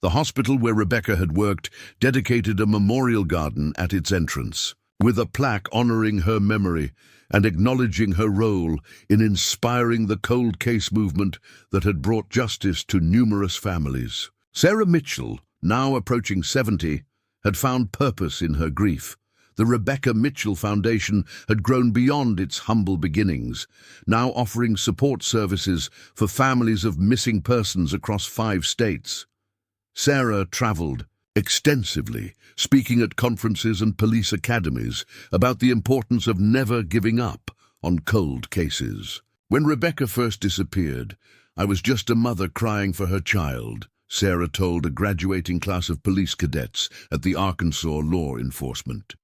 The hospital where Rebecca had worked dedicated a memorial garden at its entrance, with a plaque honoring her memory and acknowledging her role in inspiring the cold case movement that had brought justice to numerous families. Sarah Mitchell, now approaching 70, had found purpose in her grief. The Rebecca Mitchell Foundation had grown beyond its humble beginnings, now offering support services for families of missing persons across 5 states. Sarah traveled extensively, speaking at conferences and police academies about the importance of never giving up on cold cases. "When Rebecca first disappeared, I was just a mother crying for her child," Sarah told a graduating class of police cadets at the Arkansas Law Enforcement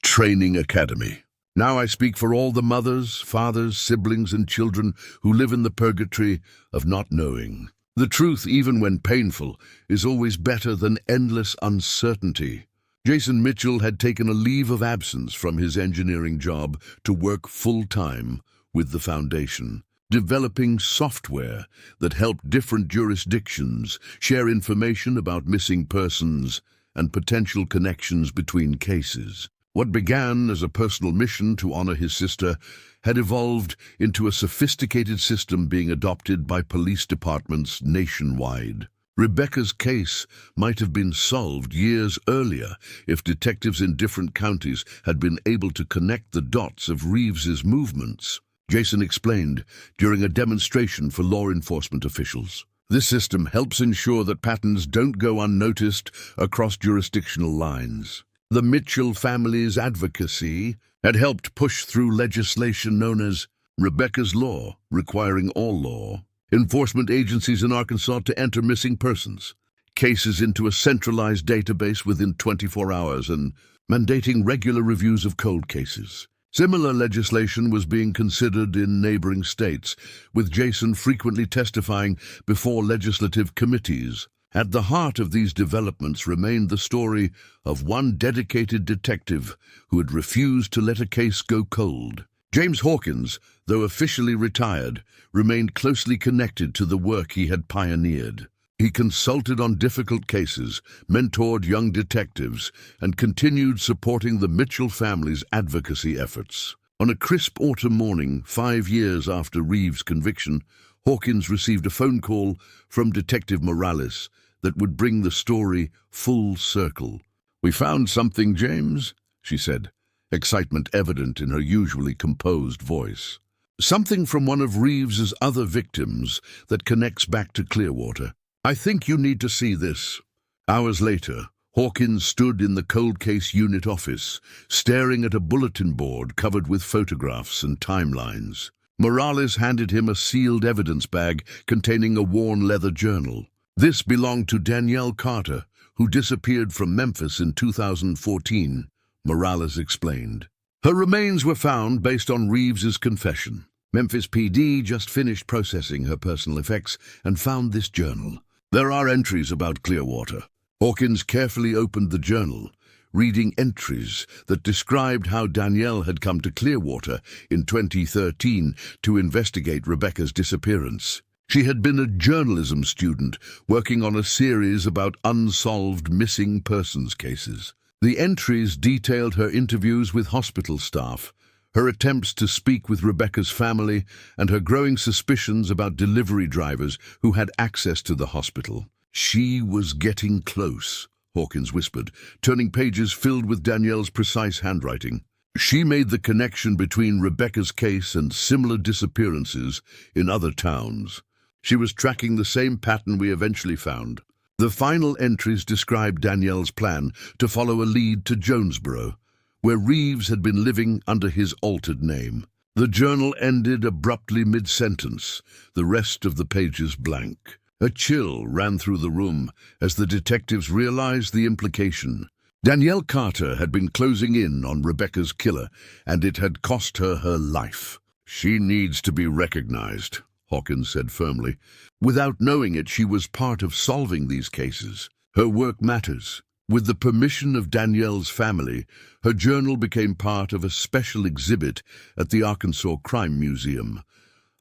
Training Academy. "Now I speak for all the mothers, fathers, siblings, and children who live in the purgatory of not knowing. The truth, even when painful, is always better than endless uncertainty." Jason Mitchell had taken a leave of absence from his engineering job to work full-time with the foundation, developing software that helped different jurisdictions share information about missing persons and potential connections between cases. What began as a personal mission to honor his sister had evolved into a sophisticated system being adopted by police departments nationwide. Rebecca's case might have been solved years earlier if detectives in different counties had been able to connect the dots of Reeves's movements, Jason explained during a demonstration for law enforcement officials. This system helps ensure that patterns don't go unnoticed across jurisdictional lines. The Mitchell family's advocacy had helped push through legislation known as Rebecca's Law, requiring all law enforcement agencies in Arkansas to enter missing persons cases into a centralized database within 24 hours and mandating regular reviews of cold cases. Similar legislation was being considered in neighboring states, with Jason frequently testifying before legislative committees. At the heart of these developments remained the story of one dedicated detective who had refused to let a case go cold. James Hawkins, though officially retired, remained closely connected to the work he had pioneered. He consulted on difficult cases, mentored young detectives, and continued supporting the Mitchell family's advocacy efforts. On a crisp autumn morning, 5 years after Reeves' conviction, Hawkins received a phone call from Detective Morales that would bring the story full circle. "We found something, James," she said, excitement evident in her usually composed voice. "Something from one of Reeves's other victims that connects back to Clearwater. I think you need to see this." Hours later, Hawkins stood in the cold case unit office, staring at a bulletin board covered with photographs and timelines. Morales handed him a sealed evidence bag containing a worn leather journal. This belonged to Danielle Carter, who disappeared from Memphis in 2014, Morales explained. Her remains were found based on Reeves's confession. Memphis PD just finished processing her personal effects and found this journal. There are entries about Clearwater. Hawkins carefully opened the journal, reading entries that described how Danielle had come to Clearwater in 2013 to investigate Rebecca's disappearance. She had been a journalism student working on a series about unsolved missing persons cases. The entries detailed her interviews with hospital staff, her attempts to speak with Rebecca's family, and her growing suspicions about delivery drivers who had access to the hospital. "She was getting close," Hawkins whispered, turning pages filled with Danielle's precise handwriting. "She made the connection between Rebecca's case and similar disappearances in other towns. She was tracking the same pattern we eventually found." The final entries described Danielle's plan to follow a lead to Jonesboro, where Reeves had been living under his altered name. The journal ended abruptly mid-sentence, the rest of the pages blank. A chill ran through the room as the detectives realized the implication. Danielle Carter had been closing in on Rebecca's killer, and it had cost her her life. "She needs to be recognized," Hawkins said firmly. Without knowing it, she was part of solving these cases. Her work matters. With the permission of Danielle's family, her journal became part of a special exhibit at the Arkansas Crime Museum,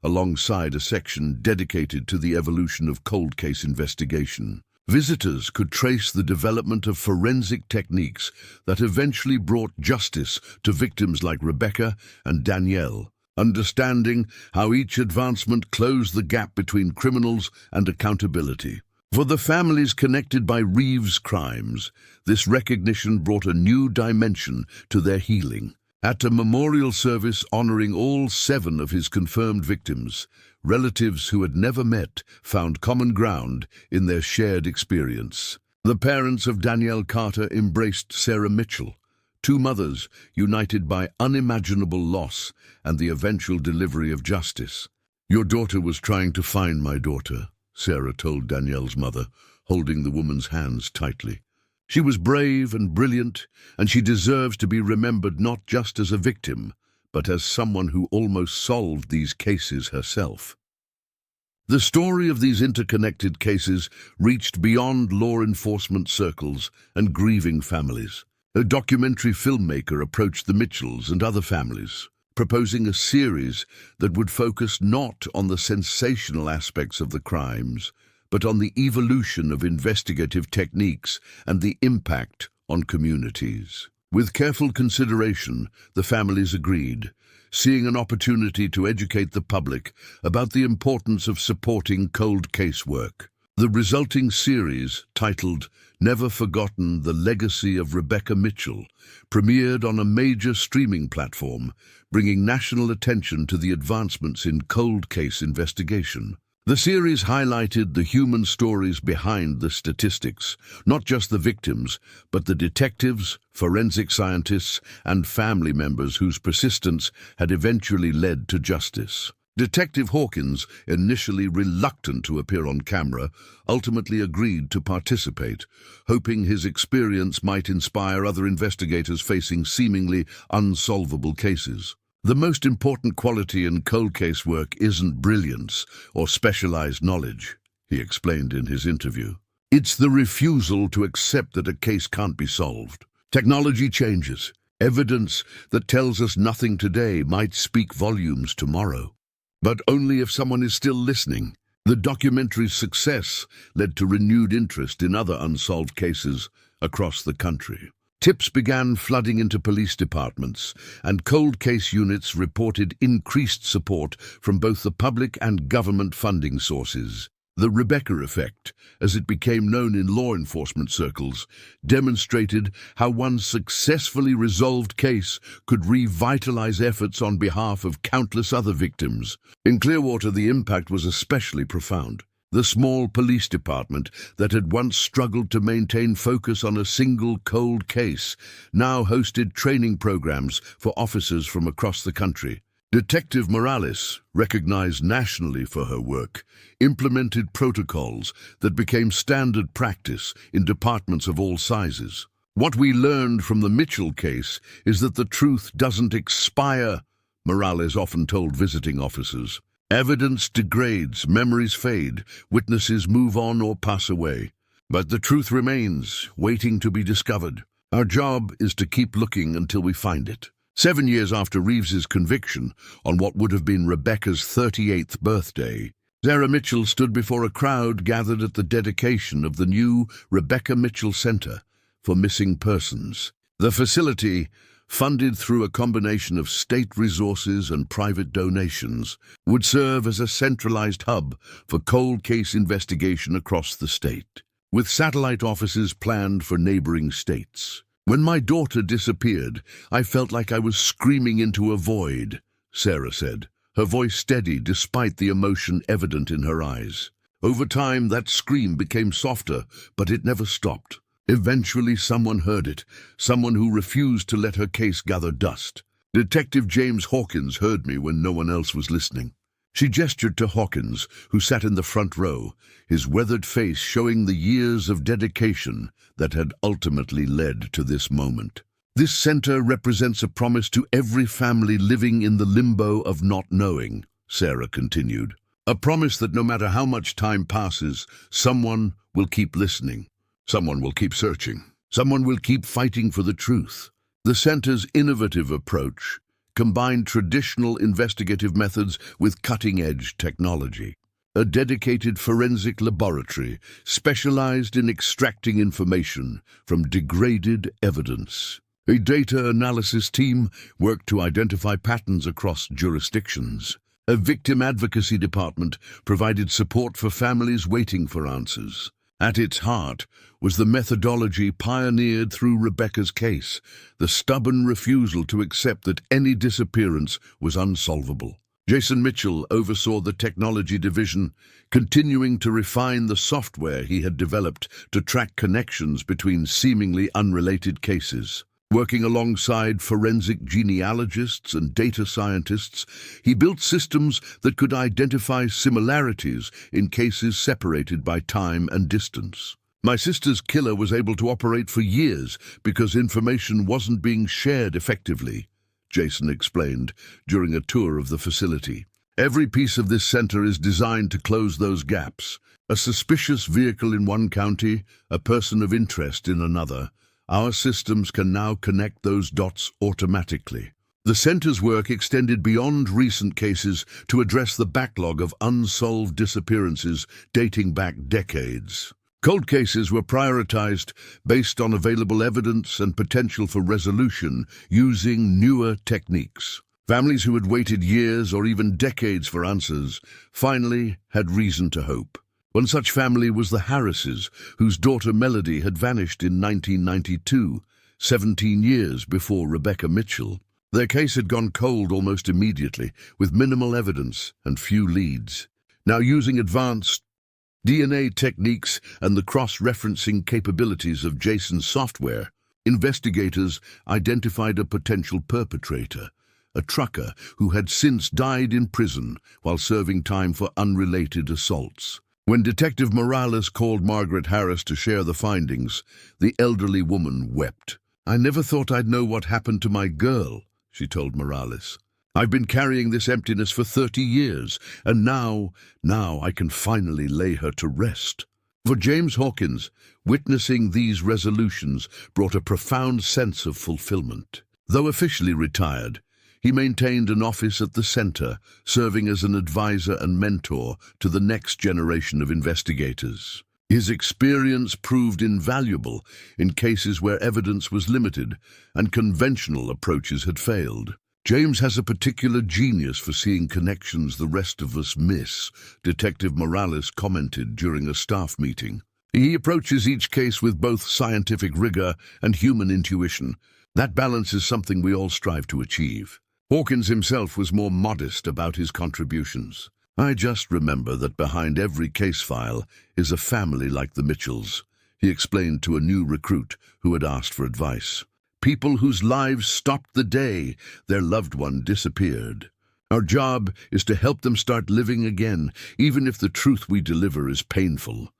alongside a section dedicated to the evolution of cold case investigation. Visitors could trace the development of forensic techniques that eventually brought justice to victims like Rebecca and Danielle, understanding how each advancement closed the gap between criminals and accountability. For the families connected by Reeves' crimes, this recognition brought a new dimension to their healing. At a memorial service honoring all 7 of his confirmed victims, relatives who had never met found common ground in their shared experience. The parents of Danielle Carter embraced Sarah Mitchell, 2 mothers united by unimaginable loss and the eventual delivery of justice. "Your daughter was trying to find my daughter," Sarah told Danielle's mother, holding the woman's hands tightly. "She was brave and brilliant, and she deserves to be remembered not just as a victim, but as someone who almost solved these cases herself." The story of these interconnected cases reached beyond law enforcement circles and grieving families. A documentary filmmaker approached the Mitchells and other families, proposing a series that would focus not on the sensational aspects of the crimes, but on the evolution of investigative techniques and the impact on communities. With careful consideration, the families agreed, seeing an opportunity to educate the public about the importance of supporting cold case work. The resulting series, titled Never Forgotten: The Legacy of Rebecca Mitchell, premiered on a major streaming platform, bringing national attention to the advancements in cold case investigation. The series highlighted the human stories behind the statistics, not just the victims, but the detectives, forensic scientists, and family members whose persistence had eventually led to justice. Detective Hawkins, initially reluctant to appear on camera, ultimately agreed to participate, hoping his experience might inspire other investigators facing seemingly unsolvable cases. The most important quality in cold case work isn't brilliance or specialized knowledge, he explained in his interview. It's the refusal to accept that a case can't be solved. Technology changes. Evidence that tells us nothing today might speak volumes tomorrow. But only if someone is still listening. The documentary's success led to renewed interest in other unsolved cases across the country. Tips began flooding into police departments, and cold case units reported increased support from both the public and government funding sources. The Rebecca effect, as it became known in law enforcement circles, demonstrated how one successfully resolved case could revitalize efforts on behalf of countless other victims. In Clearwater, the impact was especially profound. The small police department that had once struggled to maintain focus on a single cold case now hosted training programs for officers from across the country. Detective Morales, recognized nationally for her work, implemented protocols that became standard practice in departments of all sizes. What we learned from the Mitchell case is that the truth doesn't expire, Morales often told visiting officers. Evidence degrades, memories fade, witnesses move on or pass away. But the truth remains, waiting to be discovered. Our job is to keep looking until we find it. 7 years after Reeves's conviction, on what would have been Rebecca's 38th birthday, Sarah Mitchell stood before a crowd gathered at the dedication of the new Rebecca Mitchell Center for Missing Persons. The facility, funded through a combination of state resources and private donations, would serve as a centralized hub for cold case investigation across the state, with satellite offices planned for neighboring states. When my daughter disappeared, I felt like I was screaming into a void, Sarah said, her voice steady despite the emotion evident in her eyes. Over time, that scream became softer, but it never stopped. Eventually, someone heard it, someone who refused to let her case gather dust. Detective James Hawkins heard me when no one else was listening. She gestured to Hawkins, who sat in the front row, his weathered face showing the years of dedication that had ultimately led to this moment. This center represents a promise to every family living in the limbo of not knowing, Sarah continued. A promise that no matter how much time passes, someone will keep listening. Someone will keep searching. Someone will keep fighting for the truth. The center's innovative approach combined traditional investigative methods with cutting-edge technology. A dedicated forensic laboratory specialized in extracting information from degraded evidence. A data analysis team worked to identify patterns across jurisdictions. A victim advocacy department provided support for families waiting for answers. At its heart was the methodology pioneered through Rebecca's case, the stubborn refusal to accept that any disappearance was unsolvable. Jason Mitchell oversaw the technology division, continuing to refine the software he had developed to track connections between seemingly unrelated cases. Working alongside forensic genealogists and data scientists, he built systems that could identify similarities in cases separated by time and distance. My sister's killer was able to operate for years because information wasn't being shared effectively, Jason explained during a tour of the facility. Every piece of this center is designed to close those gaps. A suspicious vehicle in one county, a person of interest in another. Our systems can now connect those dots automatically. The center's work extended beyond recent cases to address the backlog of unsolved disappearances dating back decades. Cold cases were prioritized based on available evidence and potential for resolution using newer techniques. Families who had waited years or even decades for answers finally had reason to hope. One such family was the Harrises, whose daughter Melody had vanished in 1992, 17 years before Rebecca Mitchell. Their case had gone cold almost immediately, with minimal evidence and few leads. Now, using advanced DNA techniques and the cross-referencing capabilities of Jason's software, investigators identified a potential perpetrator, a trucker who had since died in prison while serving time for unrelated assaults. When Detective Morales called Margaret Harris to share the findings, the elderly woman wept. "I never thought I'd know what happened to my girl," she told Morales. "I've been carrying this emptiness for 30 years, and now I can finally lay her to rest." For James Hawkins, witnessing these resolutions brought a profound sense of fulfillment. Though officially retired, he maintained an office at the center, serving as an advisor and mentor to the next generation of investigators. His experience proved invaluable in cases where evidence was limited and conventional approaches had failed. "James has a particular genius for seeing connections the rest of us miss," Detective Morales commented during a staff meeting. "He approaches each case with both scientific rigor and human intuition. That balance is something we all strive to achieve." Hawkins himself was more modest about his contributions. "I just remember that behind every case file is a family like the Mitchells," he explained to a new recruit who had asked for advice. "People whose lives stopped the day their loved one disappeared. Our job is to help them start living again, even if the truth we deliver is painful."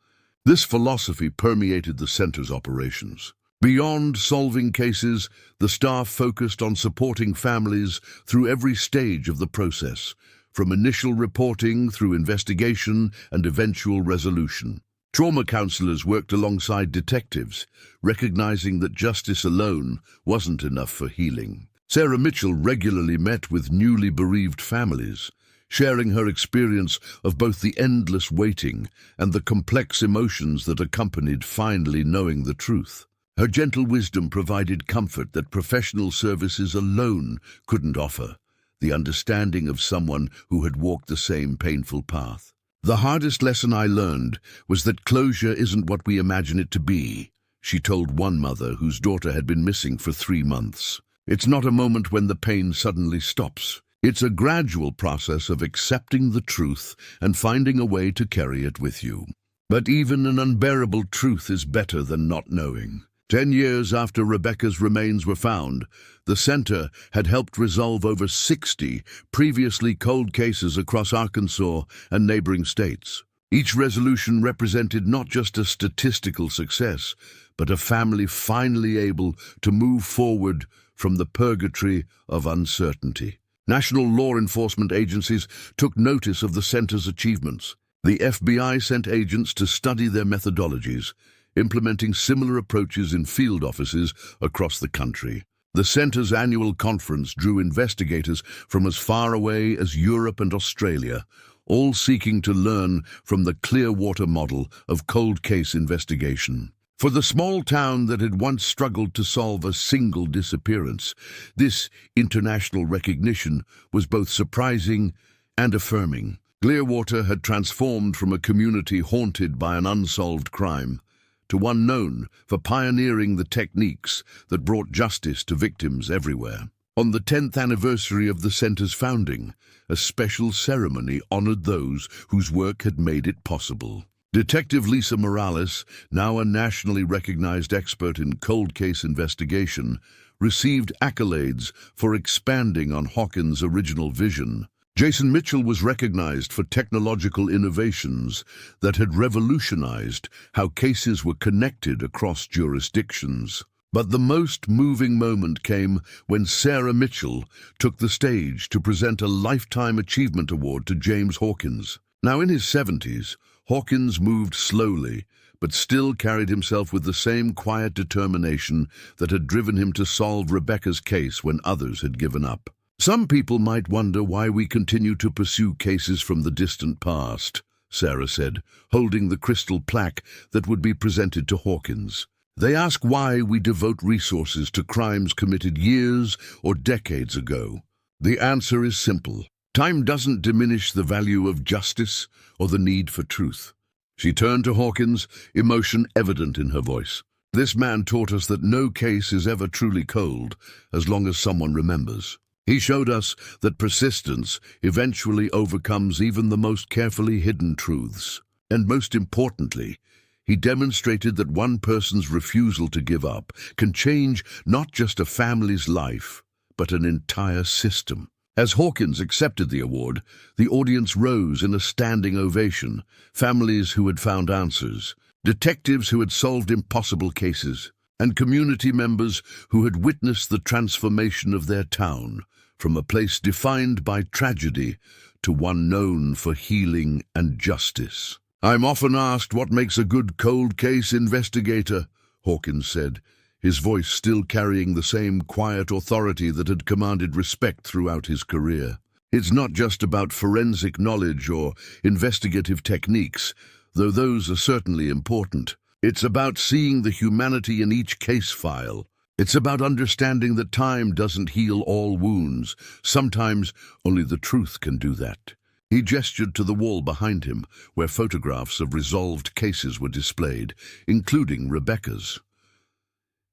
This philosophy permeated the center's operations. Beyond solving cases, the staff focused on supporting families through every stage of the process, from initial reporting through investigation and eventual resolution. Trauma counselors worked alongside detectives, recognizing that justice alone wasn't enough for healing. Sarah Mitchell regularly met with newly bereaved families, sharing her experience of both the endless waiting and the complex emotions that accompanied finally knowing the truth. Her gentle wisdom provided comfort that professional services alone couldn't offer, the understanding of someone who had walked the same painful path. "The hardest lesson I learned was that closure isn't what we imagine it to be," she told one mother whose daughter had been missing for 3 months. "It's not a moment when the pain suddenly stops. It's a gradual process of accepting the truth and finding a way to carry it with you. But even an unbearable truth is better than not knowing." 10 years after Rebecca's remains were found, the center had helped resolve over 60 previously cold cases across Arkansas and neighboring states. Each resolution represented not just a statistical success, but a family finally able to move forward from the purgatory of uncertainty. National law enforcement agencies took notice of the center's achievements. The FBI sent agents to study their methodologies, implementing similar approaches in field offices across the country. The center's annual conference drew investigators from as far away as Europe and Australia, all seeking to learn from the Clearwater model of cold case investigation. For the small town that had once struggled to solve a single disappearance, this international recognition was both surprising and affirming. Clearwater had transformed from a community haunted by an unsolved crime to one known for pioneering the techniques that brought justice to victims everywhere. On the 10th anniversary of the center's founding, a special ceremony honored those whose work had made it possible. Detective Lisa Morales, now a nationally recognized expert in cold case investigation, received accolades for expanding on Hawkins' original vision. Jason Mitchell was recognized for technological innovations that had revolutionized how cases were connected across jurisdictions. But the most moving moment came when Sarah Mitchell took the stage to present a Lifetime Achievement Award to James Hawkins. Now in his 70s, Hawkins moved slowly, but still carried himself with the same quiet determination that had driven him to solve Rebecca's case when others had given up. "Some people might wonder why we continue to pursue cases from the distant past," Sarah said, holding the crystal plaque that would be presented to Hawkins. "They ask why we devote resources to crimes committed years or decades ago. The answer is simple. Time doesn't diminish the value of justice or the need for truth." She turned to Hawkins, emotion evident in her voice. "This man taught us that no case is ever truly cold as long as someone remembers." He showed us that persistence eventually overcomes even the most carefully hidden truths. And most importantly, he demonstrated that one person's refusal to give up can change not just a family's life, but an entire system. As Hawkins accepted the award, the audience rose in a standing ovation. Families who had found answers, detectives who had solved impossible cases, and community members who had witnessed the transformation of their town from a place defined by tragedy to one known for healing and justice. "I'm often asked what makes a good cold case investigator," Hawkins said, his voice still carrying the same quiet authority that had commanded respect throughout his career. "It's not just about forensic knowledge or investigative techniques, though those are certainly important. It's about seeing the humanity in each case file. It's about understanding that time doesn't heal all wounds. Sometimes only the truth can do that." He gestured to the wall behind him, where photographs of resolved cases were displayed, including Rebecca's.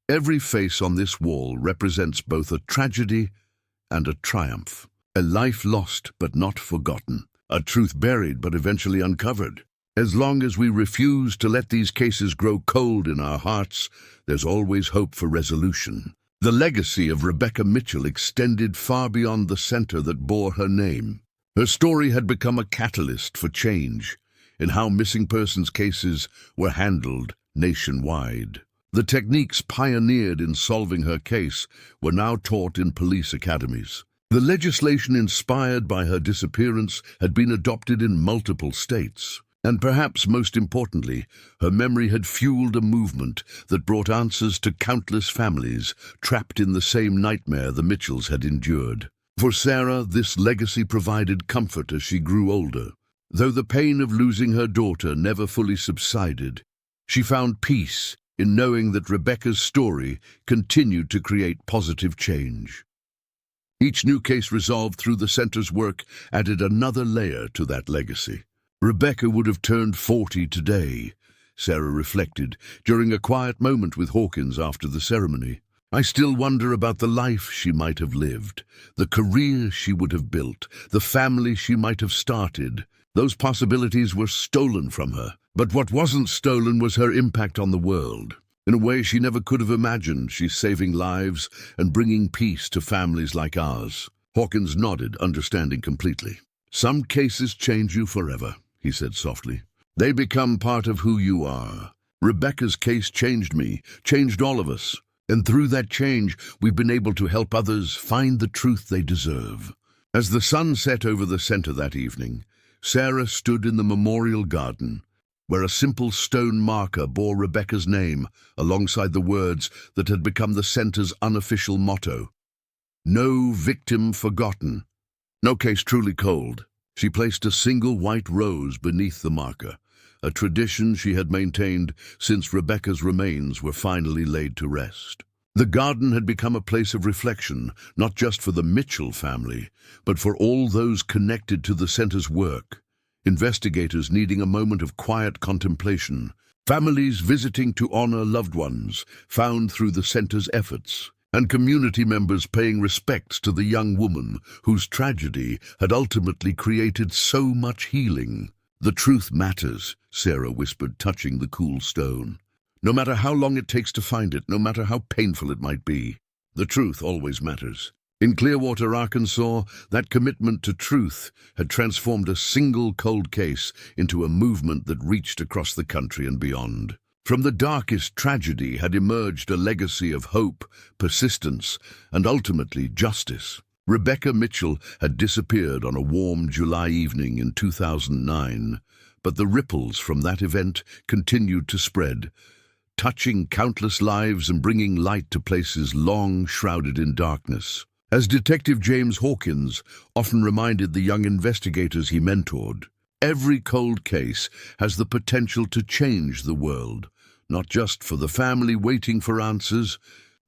Every face on this wall represents both a tragedy and a triumph. A life lost but not forgotten. A truth buried but eventually uncovered. As long as we refuse to let these cases grow cold in our hearts, there's always hope for resolution. The legacy of Rebecca Mitchell extended far beyond the center that bore her name. Her story had become a catalyst for change in how missing persons cases were handled nationwide. The techniques pioneered in solving her case were now taught in police academies. The legislation inspired by her disappearance had been adopted in multiple states. And perhaps most importantly, her memory had fueled a movement that brought answers to countless families trapped in the same nightmare the Mitchells had endured. For Sarah, this legacy provided comfort as she grew older. Though the pain of losing her daughter never fully subsided, she found peace in knowing that Rebecca's story continued to create positive change. Each new case resolved through the center's work added another layer to that legacy. Rebecca would have turned 40 today, Sarah reflected, during a quiet moment with Hawkins after the ceremony. "I still wonder about the life she might have lived, the career she would have built, the family she might have started. Those possibilities were stolen from her. But what wasn't stolen was her impact on the world. In a way she never could have imagined, she's saving lives and bringing peace to families like ours." Hawkins nodded, understanding completely. "Some cases change you forever," he said softly. "They become part of who you are. Rebecca's case changed me, changed all of us. And through that change, we've been able to help others find the truth they deserve." As the sun set over the center that evening, Sarah stood in the memorial garden, where a simple stone marker bore Rebecca's name alongside the words that had become the center's unofficial motto: "No victim forgotten, no case truly cold." She placed a single white rose beneath the marker, a tradition she had maintained since Rebecca's remains were finally laid to rest. The garden had become a place of reflection, not just for the Mitchell family, but for all those connected to the center's work. Investigators needing a moment of quiet contemplation, families visiting to honor loved ones found through the center's efforts, and community members paying respects to the young woman whose tragedy had ultimately created so much healing. "The truth matters," Sarah whispered, touching the cool stone. "No matter how long it takes to find it, no matter how painful it might be, the truth always matters." In Clearwater, Arkansas, that commitment to truth had transformed a single cold case into a movement that reached across the country and beyond. From the darkest tragedy had emerged a legacy of hope, persistence, and ultimately justice. Rebecca Mitchell had disappeared on a warm July evening in 2009, but the ripples from that event continued to spread, touching countless lives and bringing light to places long shrouded in darkness. As Detective James Hawkins often reminded the young investigators he mentored, every cold case has the potential to change the world, not just for the family waiting for answers,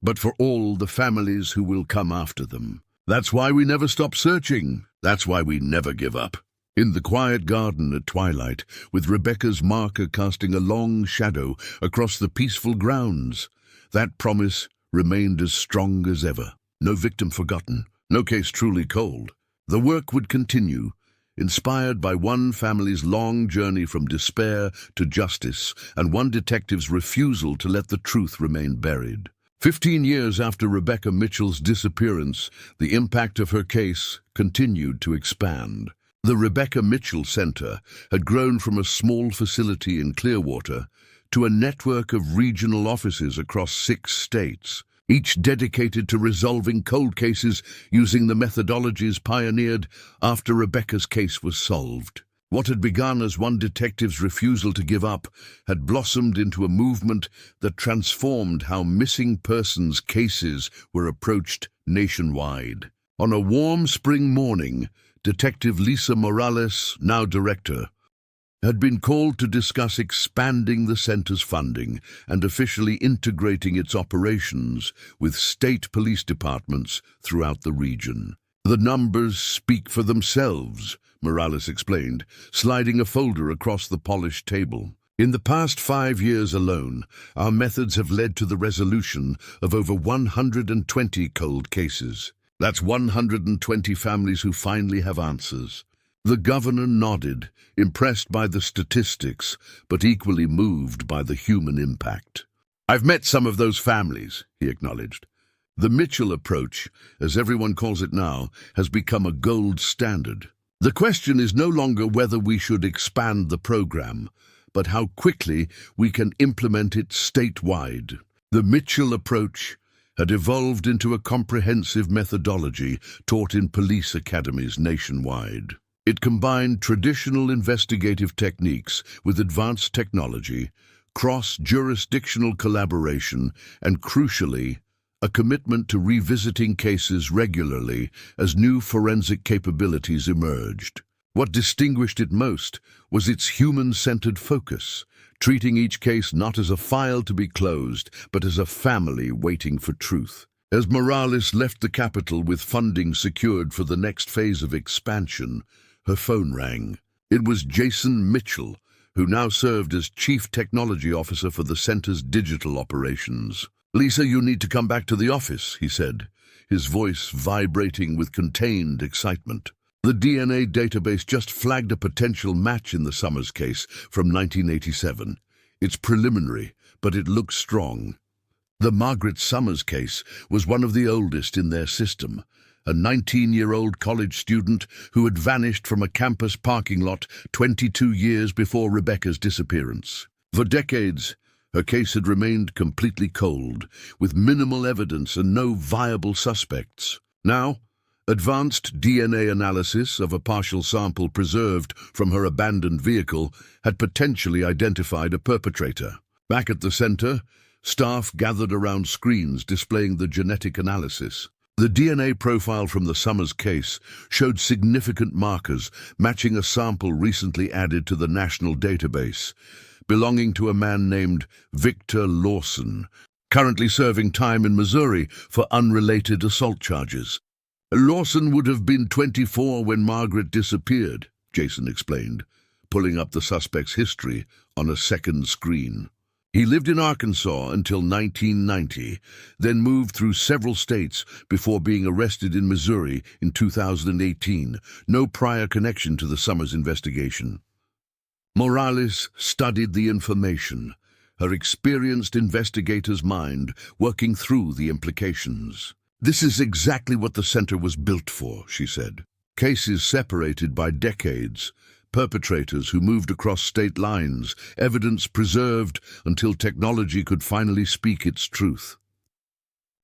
but for all the families who will come after them. That's why we never stop searching. That's why we never give up. In the quiet garden at twilight, with Rebecca's marker casting a long shadow across the peaceful grounds, that promise remained as strong as ever. No victim forgotten, No case truly cold. The work would continue, inspired by one family's long journey from despair to justice and one detective's refusal to let the truth remain buried. 15 years after Rebecca Mitchell's disappearance, the impact of her case continued to expand. The Rebecca Mitchell Center had grown from a small facility in Clearwater to a network of regional offices across 6 states, each dedicated to resolving cold cases using the methodologies pioneered after Rebecca's case was solved. What had begun as one detective's refusal to give up had blossomed into a movement that transformed how missing persons cases were approached nationwide. On a warm spring morning, Detective Lisa Morales, now director, had been called to discuss expanding the center's funding and officially integrating its operations with state police departments throughout the region. "The numbers speak for themselves," Morales explained, sliding a folder across the polished table. "In the past 5 years alone, our methods have led to the resolution of over 120 cold cases. That's 120 families who finally have answers." The governor nodded, impressed by the statistics, but equally moved by the human impact. "I've met some of those families," he acknowledged. "The Mitchell approach, as everyone calls it now, has become a gold standard. The question is no longer whether we should expand the program, but how quickly we can implement it statewide." The Mitchell approach had evolved into a comprehensive methodology taught in police academies nationwide. It combined traditional investigative techniques with advanced technology, cross-jurisdictional collaboration, and crucially, a commitment to revisiting cases regularly as new forensic capabilities emerged. What distinguished it most was its human-centered focus, treating each case not as a file to be closed, but as a family waiting for truth. As Morales left the capital with funding secured for the next phase of expansion, her phone rang. It was Jason Mitchell, who now served as Chief Technology Officer for the center's digital operations. "Lisa, you need to come back to the office," he said, his voice vibrating with contained excitement. "The DNA database just flagged a potential match in the Summers case from 1987. It's preliminary, but it looks strong." The Margaret Summers case was one of the oldest in their system, a 19-year-old college student who had vanished from a campus parking lot 22 years before Rebecca's disappearance. For decades, her case had remained completely cold, with minimal evidence and no viable suspects. Now, advanced DNA analysis of a partial sample preserved from her abandoned vehicle had potentially identified a perpetrator. Back at the center, staff gathered around screens displaying the genetic analysis. The DNA profile from the Summers case showed significant markers matching a sample recently added to the national database, belonging to a man named Victor Lawson, currently serving time in Missouri for unrelated assault charges. "Lawson would have been 24 when Margaret disappeared," Jason explained, pulling up the suspect's history on a second screen. "He lived in Arkansas until 1990, then moved through several states before being arrested in Missouri in 2018. No prior connection to the Summers investigation." Morales studied the information, her experienced investigator's mind working through the implications. "This is exactly what the center was built for," she said. "Cases separated by decades, perpetrators who moved across state lines, evidence preserved until technology could finally speak its truth."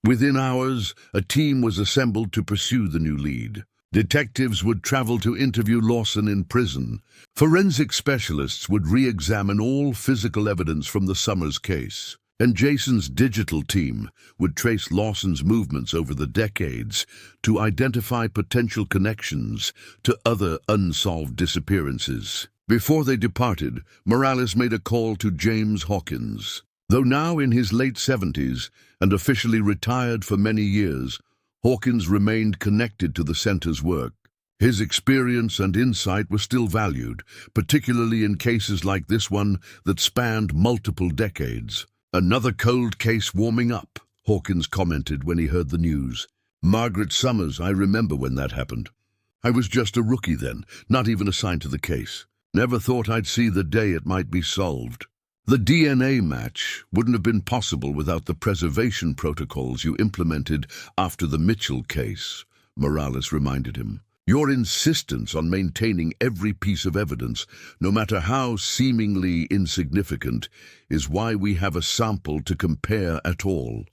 Within hours, a team was assembled to pursue the new lead. Detectives would travel to interview Lawson in prison. Forensic specialists would re-examine all physical evidence from the Summers case. And Jason's digital team would trace Lawson's movements over the decades to identify potential connections to other unsolved disappearances. Before they departed, Morales made a call to James Hawkins. Though now in his late 70s and officially retired for many years, Hawkins remained connected to the center's work. His experience and insight were still valued, particularly in cases like this one that spanned multiple decades. "Another cold case warming up," Hawkins commented when he heard the news. Margaret Summers, I remember when that happened. I was just a rookie then, not even assigned to the case. Never thought I'd see the day it might be solved. The DNA match wouldn't have been possible without the preservation protocols you implemented after the Mitchell case, Morales reminded him. Your insistence on maintaining every piece of evidence, no matter how seemingly insignificant, is why we have a sample to compare at all.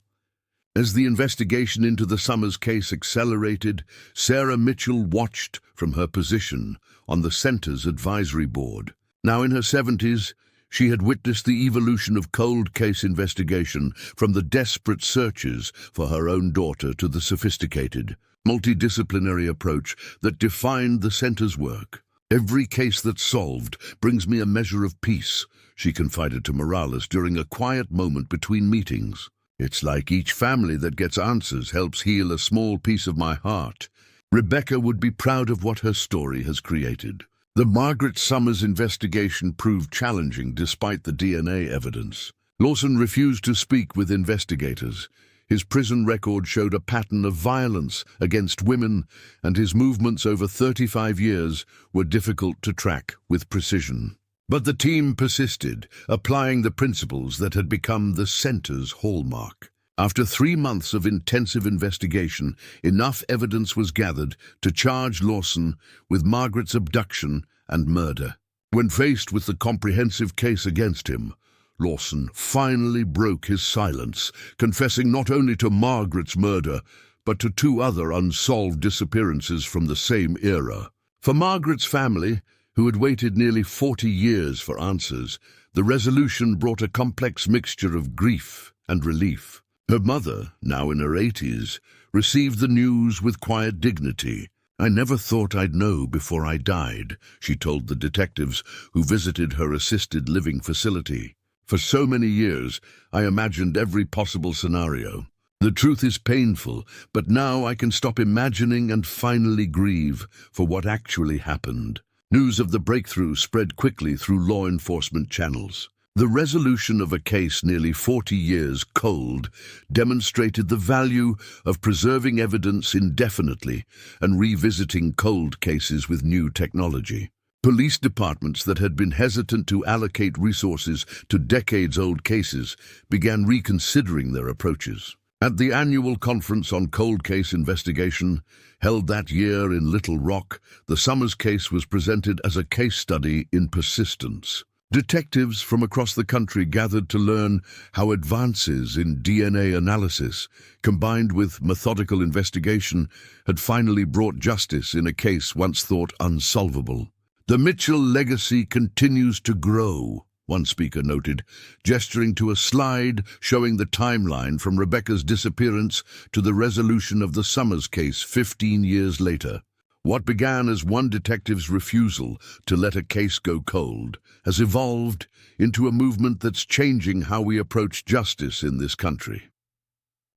As the investigation into the Summers case accelerated, Sarah Mitchell watched from her position on the Center's advisory board. Now in her 70s, she had witnessed the evolution of cold case investigation from the desperate searches for her own daughter to the sophisticated, multidisciplinary approach that defined the Center's work. Every case that's solved brings me a measure of peace, she confided to Morales during a quiet moment between meetings. It's like each family that gets answers helps heal a small piece of my heart. Rebecca would be proud of what her story has created. The Margaret Summers investigation proved challenging despite the DNA evidence. Lawson refused to speak with investigators. His prison record showed a pattern of violence against women, and his movements over 35 years were difficult to track with precision. But the team persisted, applying the principles that had become the Center's hallmark. After 3 months of intensive investigation, enough evidence was gathered to charge Lawson with Margaret's abduction and murder. When faced with the comprehensive case against him, Lawson finally broke his silence, confessing not only to Margaret's murder, but to 2 other unsolved disappearances from the same era. For Margaret's family, who had waited nearly 40 years for answers, the resolution brought a complex mixture of grief and relief. Her mother, now in her 80s, received the news with quiet dignity. I never thought I'd know before I died, she told the detectives who visited her assisted living facility. For so many years, I imagined every possible scenario. The truth is painful, but now I can stop imagining and finally grieve for what actually happened. News of the breakthrough spread quickly through law enforcement channels. The resolution of a case nearly 40 years cold demonstrated the value of preserving evidence indefinitely and revisiting cold cases with new technology. Police departments that had been hesitant to allocate resources to decades-old cases began reconsidering their approaches. At the annual conference on cold case investigation, held that year in Little Rock, the Summers case was presented as a case study in persistence. Detectives from across the country gathered to learn how advances in DNA analysis, combined with methodical investigation, had finally brought justice in a case once thought unsolvable. The Mitchell legacy continues to grow, one speaker noted, gesturing to a slide showing the timeline from Rebecca's disappearance to the resolution of the Summers case 15 years later. What began as one detective's refusal to let a case go cold has evolved into a movement that's changing how we approach justice in this country.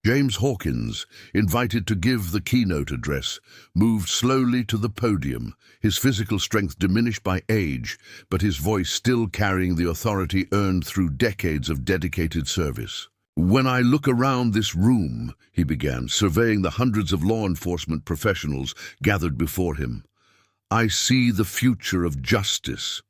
James Hawkins, invited to give the keynote address, moved slowly to the podium, his physical strength diminished by age, but his voice still carrying the authority earned through decades of dedicated service. When I look around this room, he began, surveying the hundreds of law enforcement professionals gathered before him, I see the future of justice,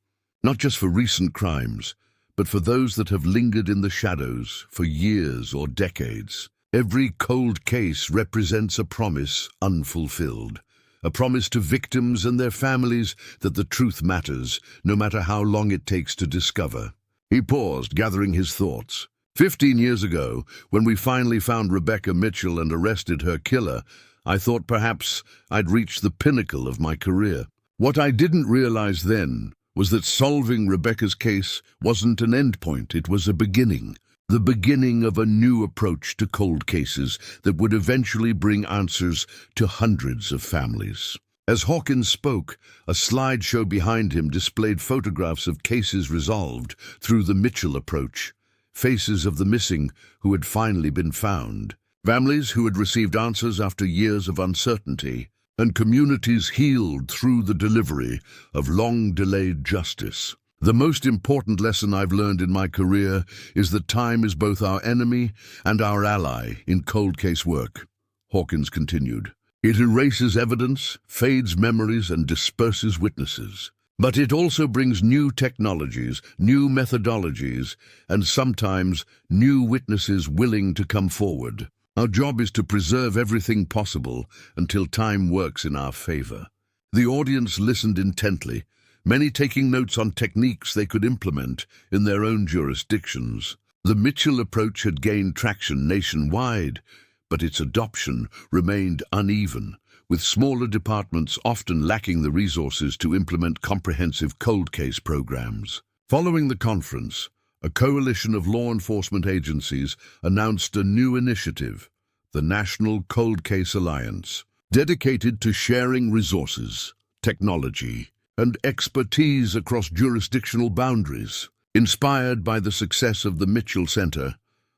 not just for recent crimes, but for those that have lingered in the shadows for years or decades. Every cold case represents a promise unfulfilled, a promise to victims and their families that the truth matters, no matter how long it takes to discover. He paused, gathering his thoughts. 15 years ago, when we finally found Rebecca Mitchell and arrested her killer, I thought perhaps I'd reached the pinnacle of my career. What I didn't realize then was that solving Rebecca's case wasn't an endpoint, it was a beginning. The beginning of a new approach to cold cases that would eventually bring answers to hundreds of families. As Hawkins spoke, a slideshow behind him displayed photographs of cases resolved through the Mitchell approach, faces of the missing who had finally been found, families who had received answers after years of uncertainty, and communities healed through the delivery of long-delayed justice. The most important lesson I've learned in my career is that time is both our enemy and our ally in cold case work, Hawkins continued. It erases evidence, fades memories, and disperses witnesses. But it also brings new technologies, new methodologies, and sometimes new witnesses willing to come forward. Our job is to preserve everything possible until time works in our favor. The audience listened intently, many taking notes on techniques they could implement in their own jurisdictions. The Mitchell approach had gained traction nationwide, but its adoption remained uneven, with smaller departments often lacking the resources to implement comprehensive cold case programs. Following the conference, a coalition of law enforcement agencies announced a new initiative, the National Cold Case Alliance, dedicated to sharing resources, technology, and expertise across jurisdictional boundaries. Inspired by the success of the Mitchell Center,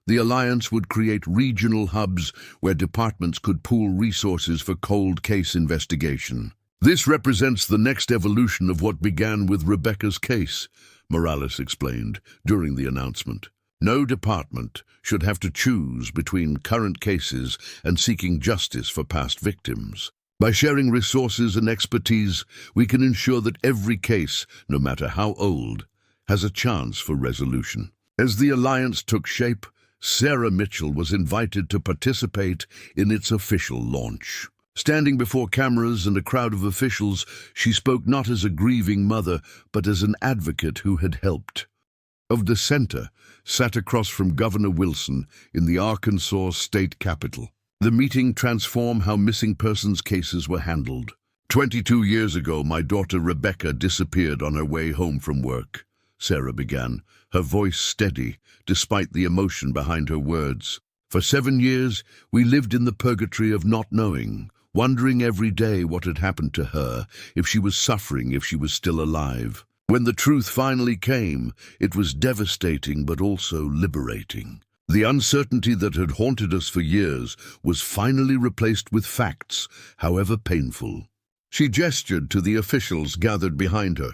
the Alliance would create regional hubs where departments could pool resources for cold case investigation. This represents the next evolution of what began with Rebecca's case, Morales explained during the announcement. No department should have to choose between current cases and seeking justice for past victims. By sharing resources and expertise, we can ensure that every case, no matter how old, has a chance for resolution. As the Alliance took shape, Sarah Mitchell was invited to participate in its official launch. Standing before cameras and a crowd of officials, she spoke not as a grieving mother, but as an advocate who had helped. Of the center, sat across from Governor Wilson in the Arkansas state capitol. The meeting transformed how missing persons cases were handled. 22 years ago, my daughter Rebecca disappeared on her way home from work, Sarah began, her voice steady, despite the emotion behind her words. For 7 years, we lived in the purgatory of not knowing, wondering every day what had happened to her, if she was suffering, if she was still alive. When the truth finally came, it was devastating but also liberating. The uncertainty that had haunted us for years was finally replaced with facts, however painful. She gestured to the officials gathered behind her.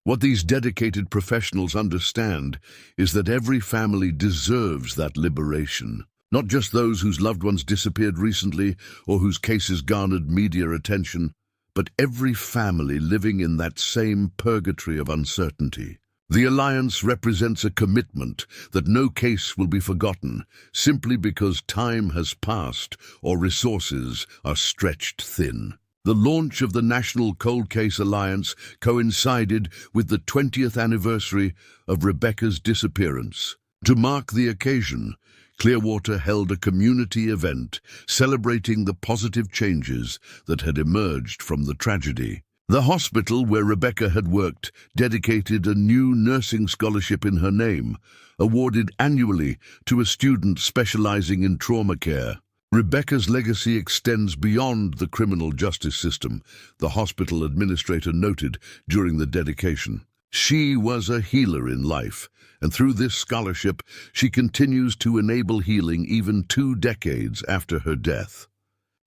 What these dedicated professionals understand is that every family deserves that liberation, not just those whose loved ones disappeared recently or whose cases garnered media attention, but every family living in that same purgatory of uncertainty. The Alliance represents a commitment that no case will be forgotten simply because time has passed or resources are stretched thin. The launch of the National Cold Case Alliance coincided with the 20th anniversary of Rebecca's disappearance. To mark the occasion, Clearwater held a community event celebrating the positive changes that had emerged from the tragedy. The hospital where Rebecca had worked dedicated a new nursing scholarship in her name, awarded annually to a student specializing in trauma care. Rebecca's legacy extends beyond the criminal justice system, the hospital administrator noted during the dedication. She was a healer in life, and through this scholarship, she continues to enable healing even 2 decades after her death.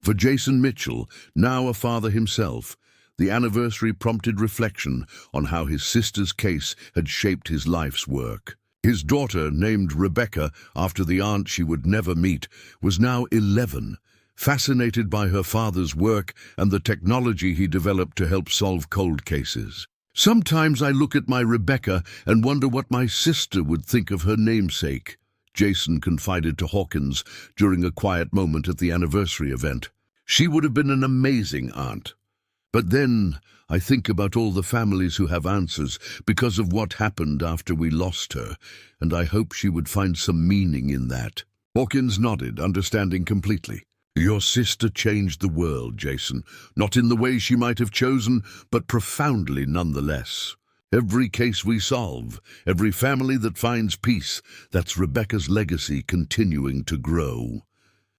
For Jason Mitchell, now a father himself, the anniversary prompted reflection on how his sister's case had shaped his life's work. His daughter, named Rebecca after the aunt she would never meet, was now 11, fascinated by her father's work and the technology he developed to help solve cold cases. Sometimes I look at my Rebecca and wonder what my sister would think of her namesake, Jason confided to Hawkins during a quiet moment at the anniversary event. She would have been an amazing aunt. But then I think about all the families who have answers because of what happened after we lost her, and I hope she would find some meaning in that. Hawkins nodded, understanding completely. Your sister changed the world, Jason, not in the way she might have chosen, but profoundly nonetheless. Every case we solve, every family that finds peace, that's Rebecca's legacy continuing to grow.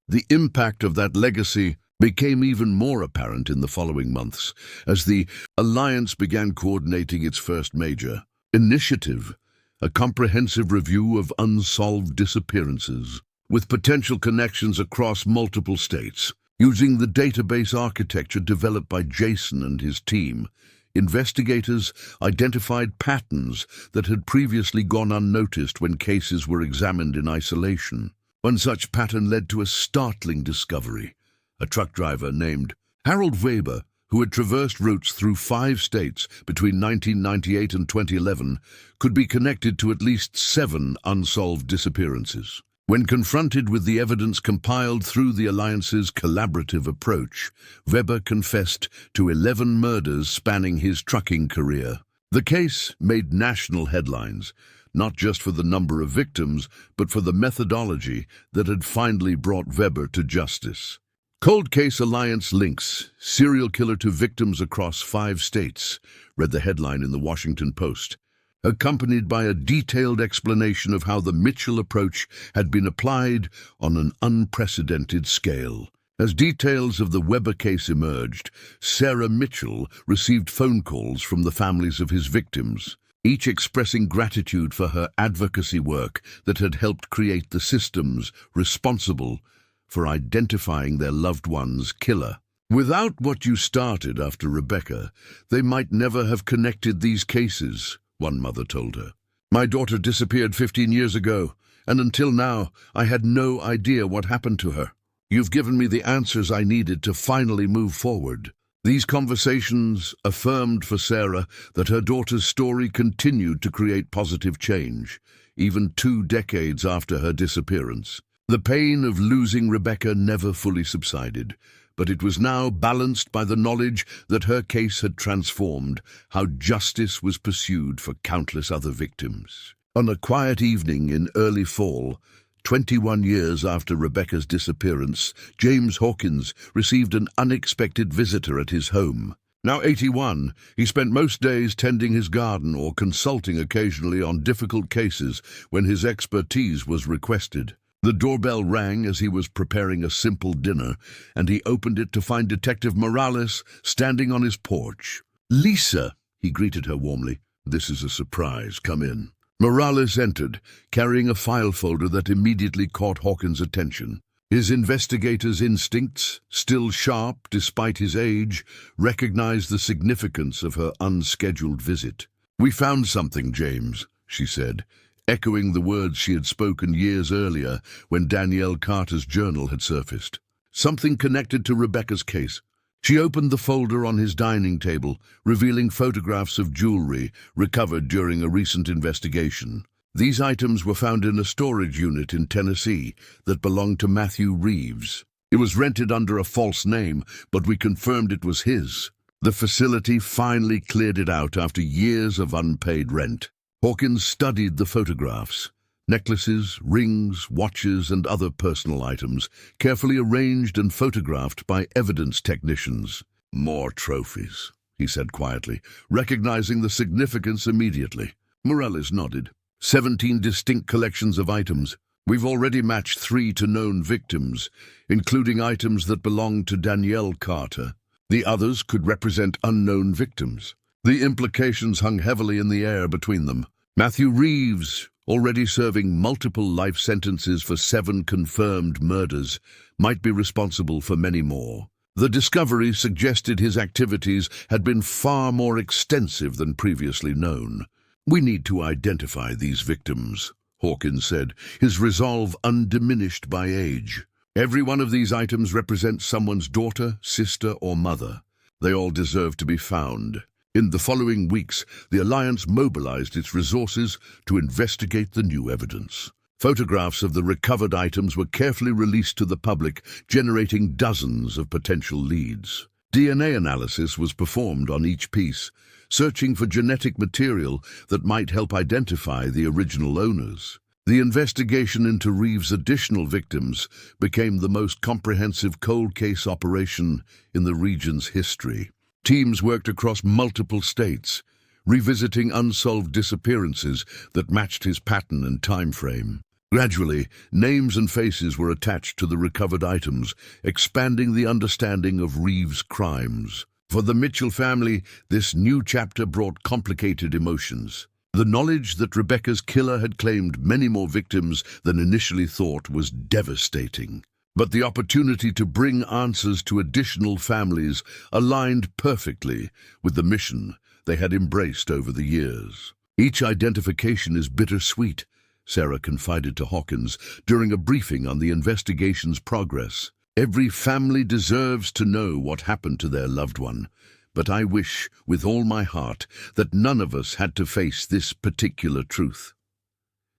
The impact of that legacy became even more apparent in the following months as the Alliance began coordinating its first major initiative, a comprehensive review of unsolved disappearances, with potential connections across multiple states. Using the database architecture developed by Jason and his team, investigators identified patterns that had previously gone unnoticed when cases were examined in isolation. One such pattern led to a startling discovery: A truck driver named Harold Weber, who had traversed routes through 5 states between 1998 and 2011, could be connected to at least 7 unsolved disappearances. When confronted with the evidence compiled through the Alliance's collaborative approach, Weber confessed to 11 murders spanning his trucking career. The case made national headlines, not just for the number of victims, but for the methodology that had finally brought Weber to justice. Cold Case Alliance links serial killer to victims across 5 states, read the headline in the Washington Post, accompanied by a detailed explanation of how the Mitchell approach had been applied on an unprecedented scale. As details of the Weber case emerged, Sarah Mitchell received phone calls from the families of his victims, each expressing gratitude for her advocacy work that had helped create the systems responsible for identifying their loved one's killer. Without what you started after Rebecca, they might never have connected these cases, one mother told her. My daughter disappeared 15 years ago, and until now, I had no idea what happened to her. You've given me the answers I needed to finally move forward. These conversations affirmed for Sarah that her daughter's story continued to create positive change, even 2 decades after her disappearance. The pain of losing Rebecca never fully subsided, but it was now balanced by the knowledge that her case had transformed how justice was pursued for countless other victims. On a quiet evening in early fall, 21 years after Rebecca's disappearance, James Hawkins received an unexpected visitor at his home. Now 81, he spent most days tending his garden or consulting occasionally on difficult cases when his expertise was requested. The doorbell rang as he was preparing a simple dinner, and he opened it to find Detective Morales standing on his porch. "Lisa," he greeted her warmly. "This is a surprise. Come in." Morales entered, carrying a file folder that immediately caught Hawkins' attention. His investigator's instincts, still sharp despite his age, recognized the significance of her unscheduled visit. "We found something, James," she said, echoing the words she had spoken years earlier when Danielle Carter's journal had surfaced. Something connected to Rebecca's case. She opened the folder on his dining table, revealing photographs of jewelry recovered during a recent investigation. These items were found in a storage unit in Tennessee that belonged to Matthew Reeves. It was rented under a false name, but we confirmed it was his. The facility finally cleared it out after years of unpaid rent. Hawkins studied the photographs. Necklaces, rings, watches, and other personal items, carefully arranged and photographed by evidence technicians. "More trophies," he said quietly, recognizing the significance immediately. Morales nodded. 17 distinct collections of items. We've already matched 3 to known victims, including items that belonged to Danielle Carter. The others could represent unknown victims. The implications hung heavily in the air between them. Matthew Reeves, already serving multiple life sentences for 7 confirmed murders, might be responsible for many more. The discovery suggested his activities had been far more extensive than previously known. "We need to identify these victims," Hawkins said, his resolve undiminished by age. "Every one of these items represents someone's daughter, sister, or mother. They all deserve to be found." In the following weeks, the Alliance mobilized its resources to investigate the new evidence. Photographs of the recovered items were carefully released to the public, generating dozens of potential leads. DNA analysis was performed on each piece, searching for genetic material that might help identify the original owners. The investigation into Reeves' additional victims became the most comprehensive cold case operation in the region's history. Teams worked across multiple states, revisiting unsolved disappearances that matched his pattern and time frame. Gradually, names and faces were attached to the recovered items, expanding the understanding of Reeves' crimes. For the Mitchell family, this new chapter brought complicated emotions. The knowledge that Rebecca's killer had claimed many more victims than initially thought was devastating. But the opportunity to bring answers to additional families aligned perfectly with the mission they had embraced over the years. "Each identification is bittersweet," Sarah confided to Hawkins during a briefing on the investigation's progress. Every family deserves to know what happened to their loved one, but I wish, with all my heart, that none of us had to face this particular truth."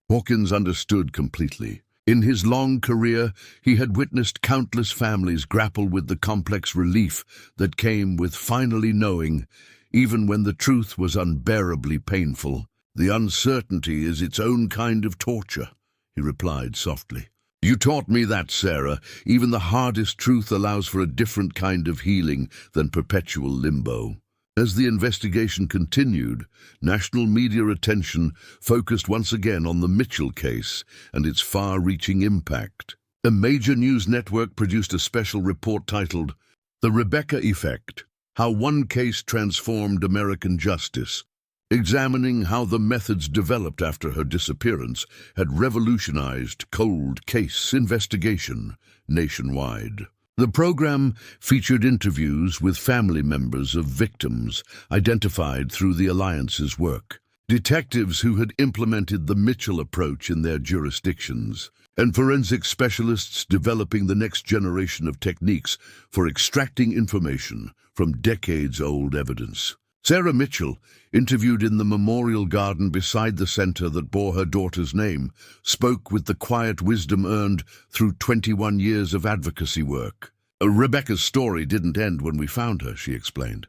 Hawkins understood completely. In his long career, he had witnessed countless families grapple with the complex relief that came with finally knowing, even when the truth was unbearably painful. "The uncertainty is its own kind of torture," he replied softly. "You taught me that, Sarah. Even the hardest truth allows for a different kind of healing than perpetual limbo." As the investigation continued, national media attention focused once again on the Mitchell case and its far-reaching impact. A major news network produced a special report titled, "The Rebecca Effect: How One Case Transformed American Justice," examining how the methods developed after her disappearance had revolutionized cold case investigation nationwide. The program featured interviews with family members of victims identified through the Alliance's work, detectives who had implemented the Mitchell approach in their jurisdictions, and forensic specialists developing the next generation of techniques for extracting information from decades-old evidence. Sarah Mitchell, interviewed in the memorial garden beside the center that bore her daughter's name, spoke with the quiet wisdom earned through 21 years of advocacy work. "Rebecca's story didn't end when we found her," she explained.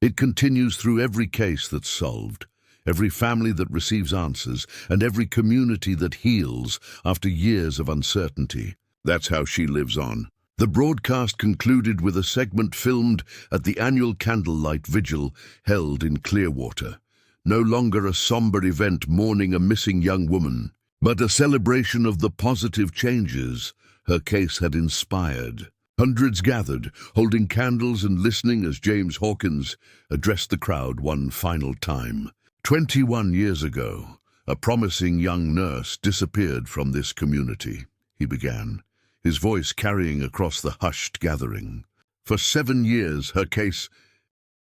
"It continues through every case that's solved, every family that receives answers, and every community that heals after years of uncertainty. That's how she lives on." The broadcast concluded with a segment filmed at the annual candlelight vigil held in Clearwater. No longer a somber event mourning a missing young woman, but a celebration of the positive changes her case had inspired. Hundreds gathered, holding candles and listening as James Hawkins addressed the crowd one final time. 21 years ago, a promising young nurse disappeared from this community, he began, his voice carrying across the hushed gathering. For 7 years, her case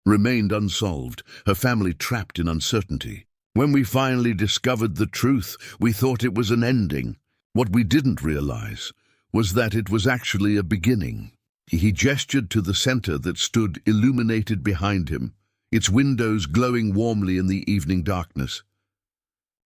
remained unsolved, her family trapped in uncertainty. When we finally discovered the truth, we thought it was an ending. What we didn't realize was that it was actually a beginning. He gestured to the center that stood illuminated behind him, its windows glowing warmly in the evening darkness.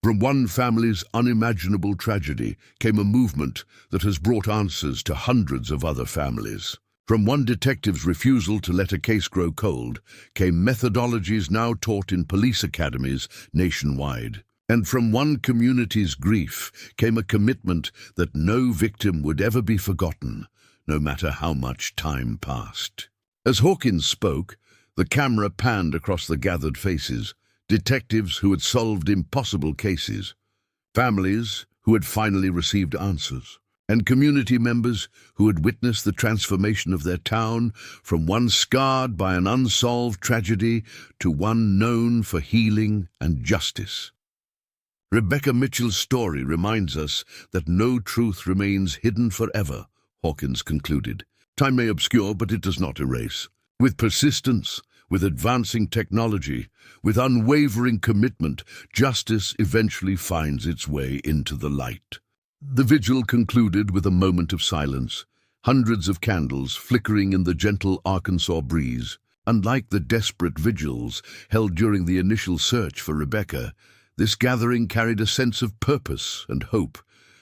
From one family's unimaginable tragedy came a movement that has brought answers to hundreds of other families. From one detective's refusal to let a case grow cold came methodologies now taught in police academies nationwide. And from one community's grief came a commitment that no victim would ever be forgotten, no matter how much time passed. As Hawkins spoke, the camera panned across the gathered faces, detectives who had solved impossible cases, families who had finally received answers, and community members who had witnessed the transformation of their town from one scarred by an unsolved tragedy to one known for healing and justice. Rebecca Mitchell's story reminds us that no truth remains hidden forever, Hawkins concluded. Time may obscure, but it does not erase. With persistence, with advancing technology, with unwavering commitment, justice eventually finds its way into the light. The vigil concluded with a moment of silence, hundreds of candles flickering in the gentle Arkansas breeze. Unlike the desperate vigils held during the initial search for Rebecca, this gathering carried a sense of purpose and hope,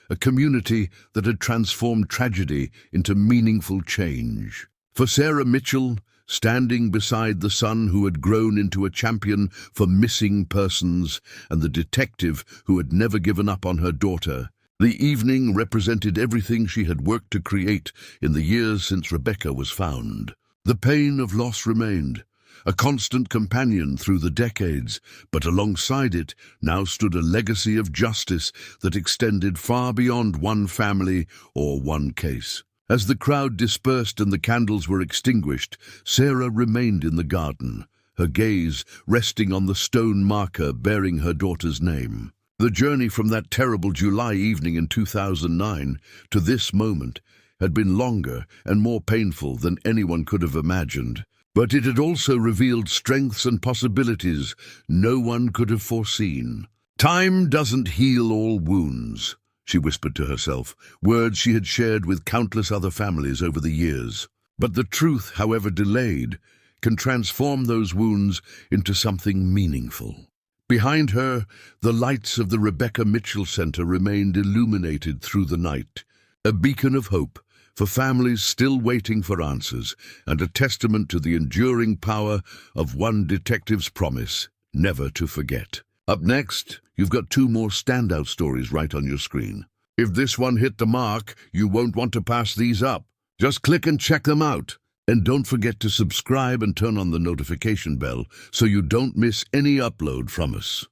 a community that had transformed tragedy into meaningful change. For Sarah Mitchell, standing beside the son who had grown into a champion for missing persons and the detective who had never given up on her daughter, the evening represented everything she had worked to create in the years since Rebecca was found. The pain of loss remained, a constant companion through the decades, but alongside it now stood a legacy of justice that extended far beyond one family or one case. As the crowd dispersed and the candles were extinguished, Sarah remained in the garden, her gaze resting on the stone marker bearing her daughter's name. The journey from that terrible July evening in 2009 to this moment had been longer and more painful than anyone could have imagined. But it had also revealed strengths and possibilities no one could have foreseen. "Time doesn't heal all wounds," she whispered to herself, words she had shared with countless other families over the years. But the truth, however delayed, can transform those wounds into something meaningful. Behind her, the lights of the Rebecca Mitchell Center remained illuminated through the night, a beacon of hope for families still waiting for answers, and a testament to the enduring power of one detective's promise, never to forget. Up next, you've got two more standout stories right on your screen. If this one hit the mark, you won't want to pass these up. Just click and check them out. And don't forget to subscribe and turn on the notification bell so you don't miss any upload from us.